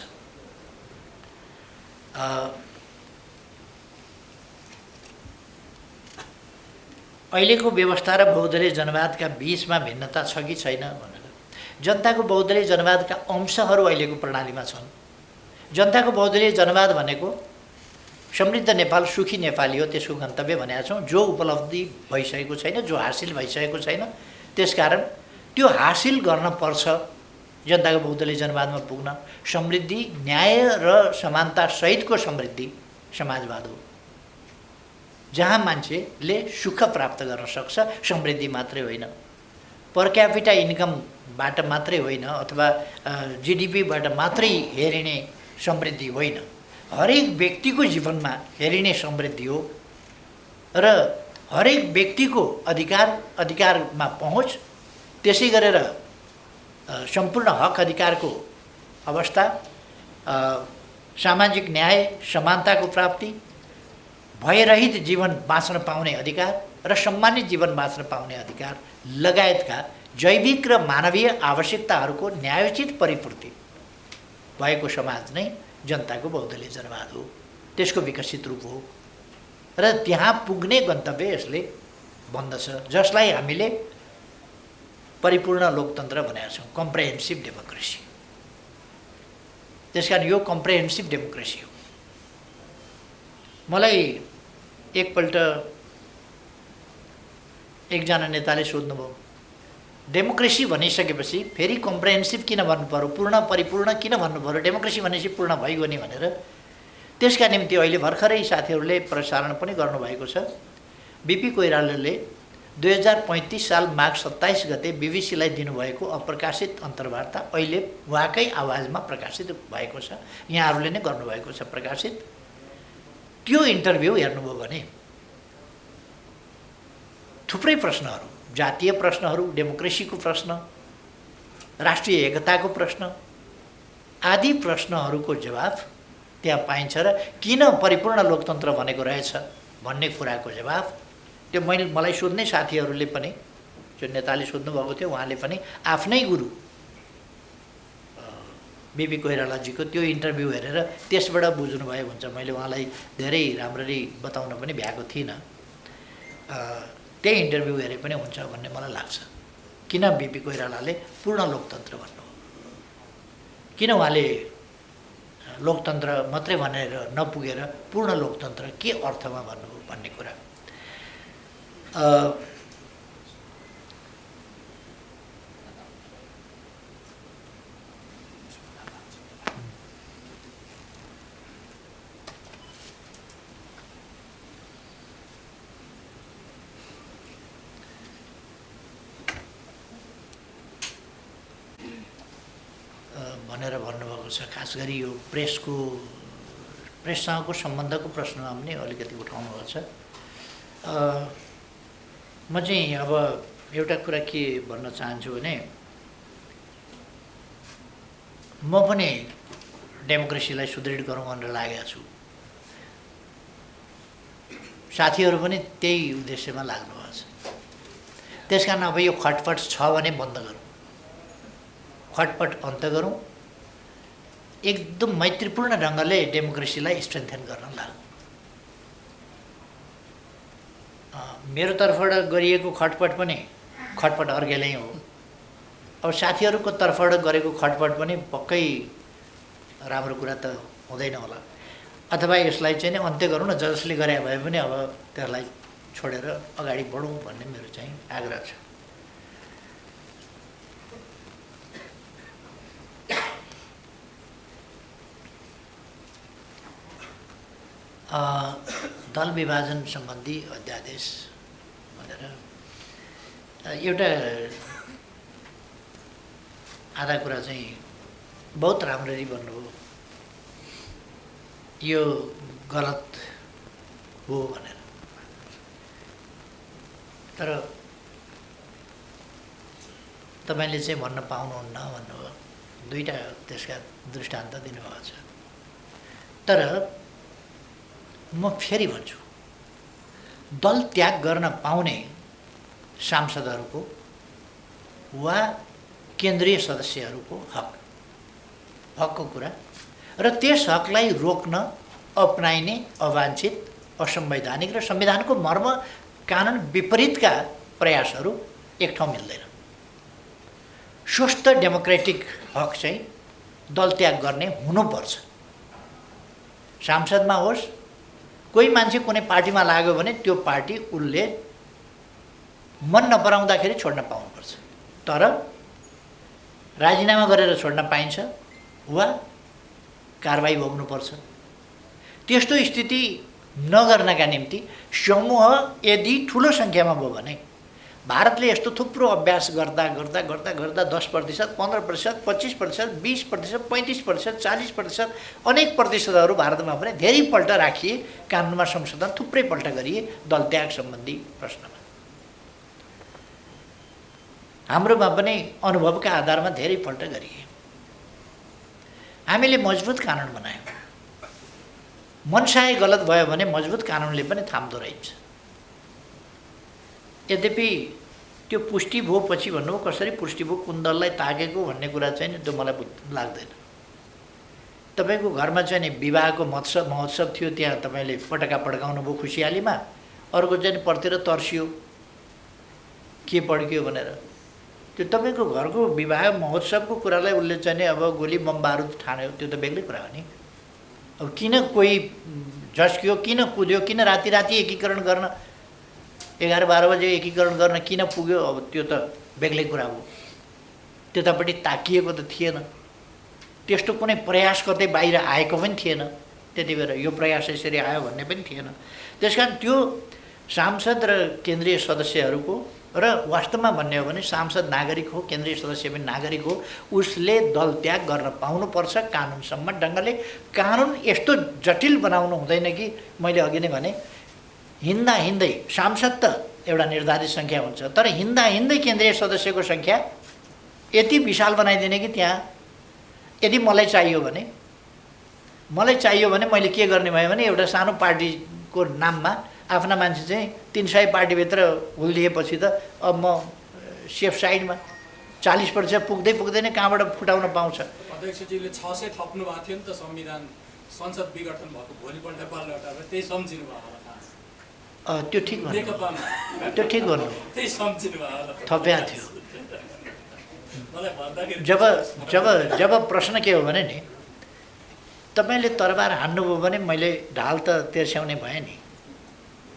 अहिलेको व्यवस्था र बहुदलीय जनवादका बीचमा भिन्नता छ कि छैन भनेर। जनताको बहुदलीय जनवादका अंशहरू अहिलेको प्रणालीमा छन्। जनताको बहुदलीय जनवाद भनेको समृद्ध नेपाल सुखी नेपाली हो, त्यसको गन्तव्य भनेका छौँ, जो उपलब्धि भइसकेको छैन, जो हासिल भइसकेको छैन। त्यसकारण त्यो हासिल गर्न पर्छ। जनताको बहुदलीय जनवादमा पुग्न समृद्धि, न्याय र समानता सहितको समृद्धि समाजवाद हो, जहाँ मान्छेले सुख प्राप्त गर्न सक्छ। समृद्धि मात्रै होइन, पर क्यापिटा इन्कमबाट मात्रै होइन, अथवा जिडिपीबाट मात्रै हेरिने समृद्धि होइन, हरेक व्यक्तिको जीवनमा हेरिने समृद्धि हो। र हरेक व्यक्तिको अधिकारमा पहुँच, त्यसै गरेर सम्पूर्ण हक अधिकारको अवस्था, सामाजिक न्याय समानताको प्राप्ति, भयरहित जीवन बाँच्न पाउने अधिकार र सम्मानित जीवन बाँच्न पाउने अधिकार लगायतका जैविक र मानवीय आवश्यकताहरूको न्यायोचित परिपूर्ति भएको समाज नै जनताको बहुदलीय जनवाद हो, त्यसको विकसित रूप हो। र त्यहाँ पुग्ने गन्तव्य यसले भन्दछ, जसलाई हामीले परिपूर्ण लोकतन्त्र भनेका छौँ, कम्प्रेहेन्सिभ डेमोक्रेसी। त्यसकारण यो कम्प्रेहेन्सिभ डेमोक्रेसी हो। मलाई एकपल्ट एकजना नेताले सोध्नुभयो, डेमोक्रेसी भनिसकेपछि फेरि कम्प्रेहेन्सिभ किन भन्नु पर्यो, पूर्ण परिपूर्ण किन भन्नु पर्यो, डेमोक्रेसी भनेपछि पूर्ण भइगयो नि भनेर। त्यसका निम्ति अहिले भर्खरै साथीहरूले प्रसारण पनि गर्नुभएको छ। बिपी कोइरालाले 2035 साल माघ 27 गते बिबिसीलाई दिनुभएको अप्रकाशित अन्तर्वार्ता अहिले उहाँकै आवाजमा प्रकाशित भएको छ, यहाँहरूले नै गर्नुभएको छ प्रकाशित। त्यो इन्टरभ्यू हेर्नुभयो भने थुप्रै प्रश्नहरू, जातीय प्रश्नहरू, डेमोक्रेसीको प्रश्न, राष्ट्रिय एकताको प्रश्न आदि प्रश्नहरूको जवाफ त्यहाँ पाइन्छ। र किन परिपूर्ण लोकतन्त्र भनेको रहेछ भन्ने कुराको जवाफ त्यो मलाई सोध्ने साथीहरूले पनि, जो नेताले सोध्नुभएको थियो उहाँले पनि आफ्नै गुरु बिपी कोइरालाजीको त्यो इन्टरभ्यू हेरेर त्यसबाट बुझ्नुभयो हुन्छ। मैले उहाँलाई धेरै राम्ररी बताउन पनि भ्याएको थिइनँ, त्यही इन्टरभ्यू हेरे पनि हुन्छ भन्ने मलाई लाग्छ। किन बिपी कोइरालाले पूर्ण लोकतन्त्र भन्नुभयो, किन उहाँले लोकतन्त्र मात्रै भनेर नपुगेर पूर्ण लोकतन्त्र के अर्थमा भन्नुभयो भन्ने कुरा। भनेर भन्नुभएको छ। खास गरी यो प्रेससँगको सम्बन्धको प्रश्नमा पनि अलिकति उठाउनु भएको छ। म चाहिँ अब एउटा कुरा के भन्न चाहन्छु भने, म पनि डेमोक्रेसीलाई सुदृढ गरौँ भनेर लागेको छु। साथीहरू पनि त्यही उद्देश्यमा लाग्नु भएको छ। त्यसकारण अब यो खटपट छ भने बन्द गरौँ, खटपट अन्त गरौँ, एकदम मैत्रीपूर्ण ढङ्गले डेमोक्रेसीलाई स्ट्रेन्थेन गर्न लाग्नु। मेरो तर्फबाट गरिएको खटपट पनि खटपट अर्गेलै हो। अब साथीहरूको तर्फबाट गरेको खटपट पनि पक्कै राम्रो कुरा त हुँदैन होला, अथवा यसलाई चाहिँ नै अन्त्य गरौँ न, जसले गरे भए पनि अब त्यसलाई छोडेर अगाडि बढौँ भन्ने मेरो चाहिँ आग्रह छ। दल विभाजन सम्बन्धी अध्यादेश भनेर एउटा आधा कुरा चाहिँ बहुत राम्ररी भन्नुभयो, यो गलत हो भनेर। तर तपाईँले चाहिँ भन्न पाउनुहुन्न भन्नुभयो, दुईवटा त्यसका दृष्टान्त दिनुभएको छ। तर म फेरि भन्छु, दल त्याग गर्न पाउने सांसदहरूको वा केन्द्रीय सदस्यहरूको हकको कुरा र त्यस हकलाई रोक्न अपनाइने अवाञ्छित, असंवैधानिक र संविधानको मर्म कानुन विपरीतका प्रयासहरू एक ठाउँ मिल्दैन। स्वस्थ डेमोक्रेटिक हक चाहिँ दल त्याग गर्ने हुनुपर्छ। सांसदमा होस्, कोही मान्छे कुनै पार्टीमा लाग्यो भने त्यो पार्टी उसले मन नपराउँदाखेरि छोड्न पाउनुपर्छ। तर राजीनामा गरेर छोड्न पाइन्छ वा कारबाही भोग्नुपर्छ। त्यस्तो स्थिति नगर्नका निम्ति समूह यदि ठुलो सङ्ख्यामा भयो भने भारतले यस्तो थुप्रो अभ्यास गर्दा गर्दा गर्दा गर्दा 10%, 15%, 25%, 20%, 35%, 40%, अनेक प्रतिशतहरू भारतमा पनि धेरैपल्ट राखिए, कानुनमा संशोधन थुप्रैपल्ट गरिए दल त्याग सम्बन्धी प्रश्नमा। हाम्रोमा पनि अनुभवका आधारमा धेरैपल्ट गरिए। हामीले मजबुत कानुन बनायौँ। मनसाय गलत भयो भने मजबुत कानुनले पनि थाम्दो रहेछ। यद्यपि त्यो पुष्टि भयो पछि भन्नु कसरी पुष्टि भयो, कुन दललाई ताकेको भन्ने कुरा चाहिँ त्यो मलाई लाग्दैन। तपाईँको घरमा चाहिँ नि विवाहको महोत्सव थियो, त्यहाँ तपाईँले पटका पड्काउनु भयो खुसियालीमा, अर्को चाहिँ परतिर तर्सियो के पड्कियो भनेर। त्यो तपाईँको घरको विवाह महोत्सवको कुरालाई उसले चाहिँ नि अब गोली बम बारुद ठान्यो, त्यो त बेग्लै कुरा हो नि। अब किन कोही झस्कियो, किन कुद्यो, किन राति राति एकीकरण गर्न 11-12 बजे एकीकरण गर्न किन पुग्यो, अब त्यो त बेग्लै कुरा हो। त्यतापट्टि ताकिएको त थिएन, त्यस्तो कुनै प्रयास गर्दै बाहिर आएको पनि थिएन त्यति बेला। यो प्रयास यसरी आयो भन्ने पनि थिएन। त्यस कारण त्यो सांसद र केन्द्रीय सदस्यहरूको, र वास्तवमा भन्ने हो भने सांसद नागरिक हो, केन्द्रीय सदस्य पनि नागरिक हो, उसले दल त्याग गर्न पाउनुपर्छ कानुनसम्म ढङ्गले। कानुन यस्तो जटिल बनाउनु हुँदैन कि मैले अघि नै भने हिँड्दा हिँड्दै सांसद त एउटा निर्धारित सङ्ख्या हुन्छ, तर हिँड्दा हिँड्दै केन्द्रीय सदस्यको सङ्ख्या यति विशाल बनाइदिने कि त्यहाँ यदि मलाई चाहियो भने मैले के गर्ने भयो भने एउटा सानो पार्टीको नाममा आफ्ना मान्छे चाहिँ 300 पार्टीभित्र हुल्दिएपछि त अब म सेफ साइडमा 40% पुग्दैन कहाँबाट फुटाउन पाउँछ। अध्यक्षजीले 600 थप्नु भएको थियो नि त संविधान संसद विघटन भएको भोलिपल्ट पार्लियामेन्टमा, त्यही सम्झिनु भयो होला। त्यो ठिक गर्नु त्यही सम्झिनु भयो होला, थप्या थियो। जब प्रश्न के हो भने नि तपाईँले तरबार हान्नुभयो भने मैले ढाल त तेर्स्याउने भएँ नि।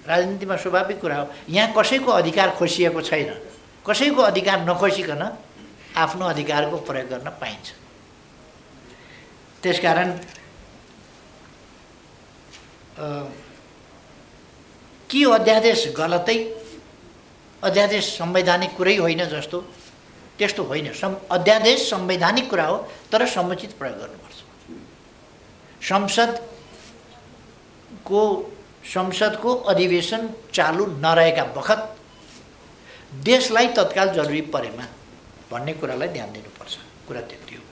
राजनीतिमा स्वाभाविक कुरा हो, यहाँ कसैको अधिकार खोसिएको छैन, कसैको अधिकार नखोसिकन आफ्नो अधिकारको प्रयोग गर्न पाइन्छ। त्यसकारण कि अध्यादेश गलतै, अध्यादेश संवैधानिक कुरै होइन जस्तो, त्यस्तो होइन। अध्यादेश संवैधानिक कुरा हो, तर समुचित प्रयोग गर्नुपर्छ। संसदको अधिवेशन चालु नरहेका बखत देशलाई तत्काल जरुरी परेमा भन्ने कुरालाई ध्यान दिनुपर्छ। कुरा त्यति हो।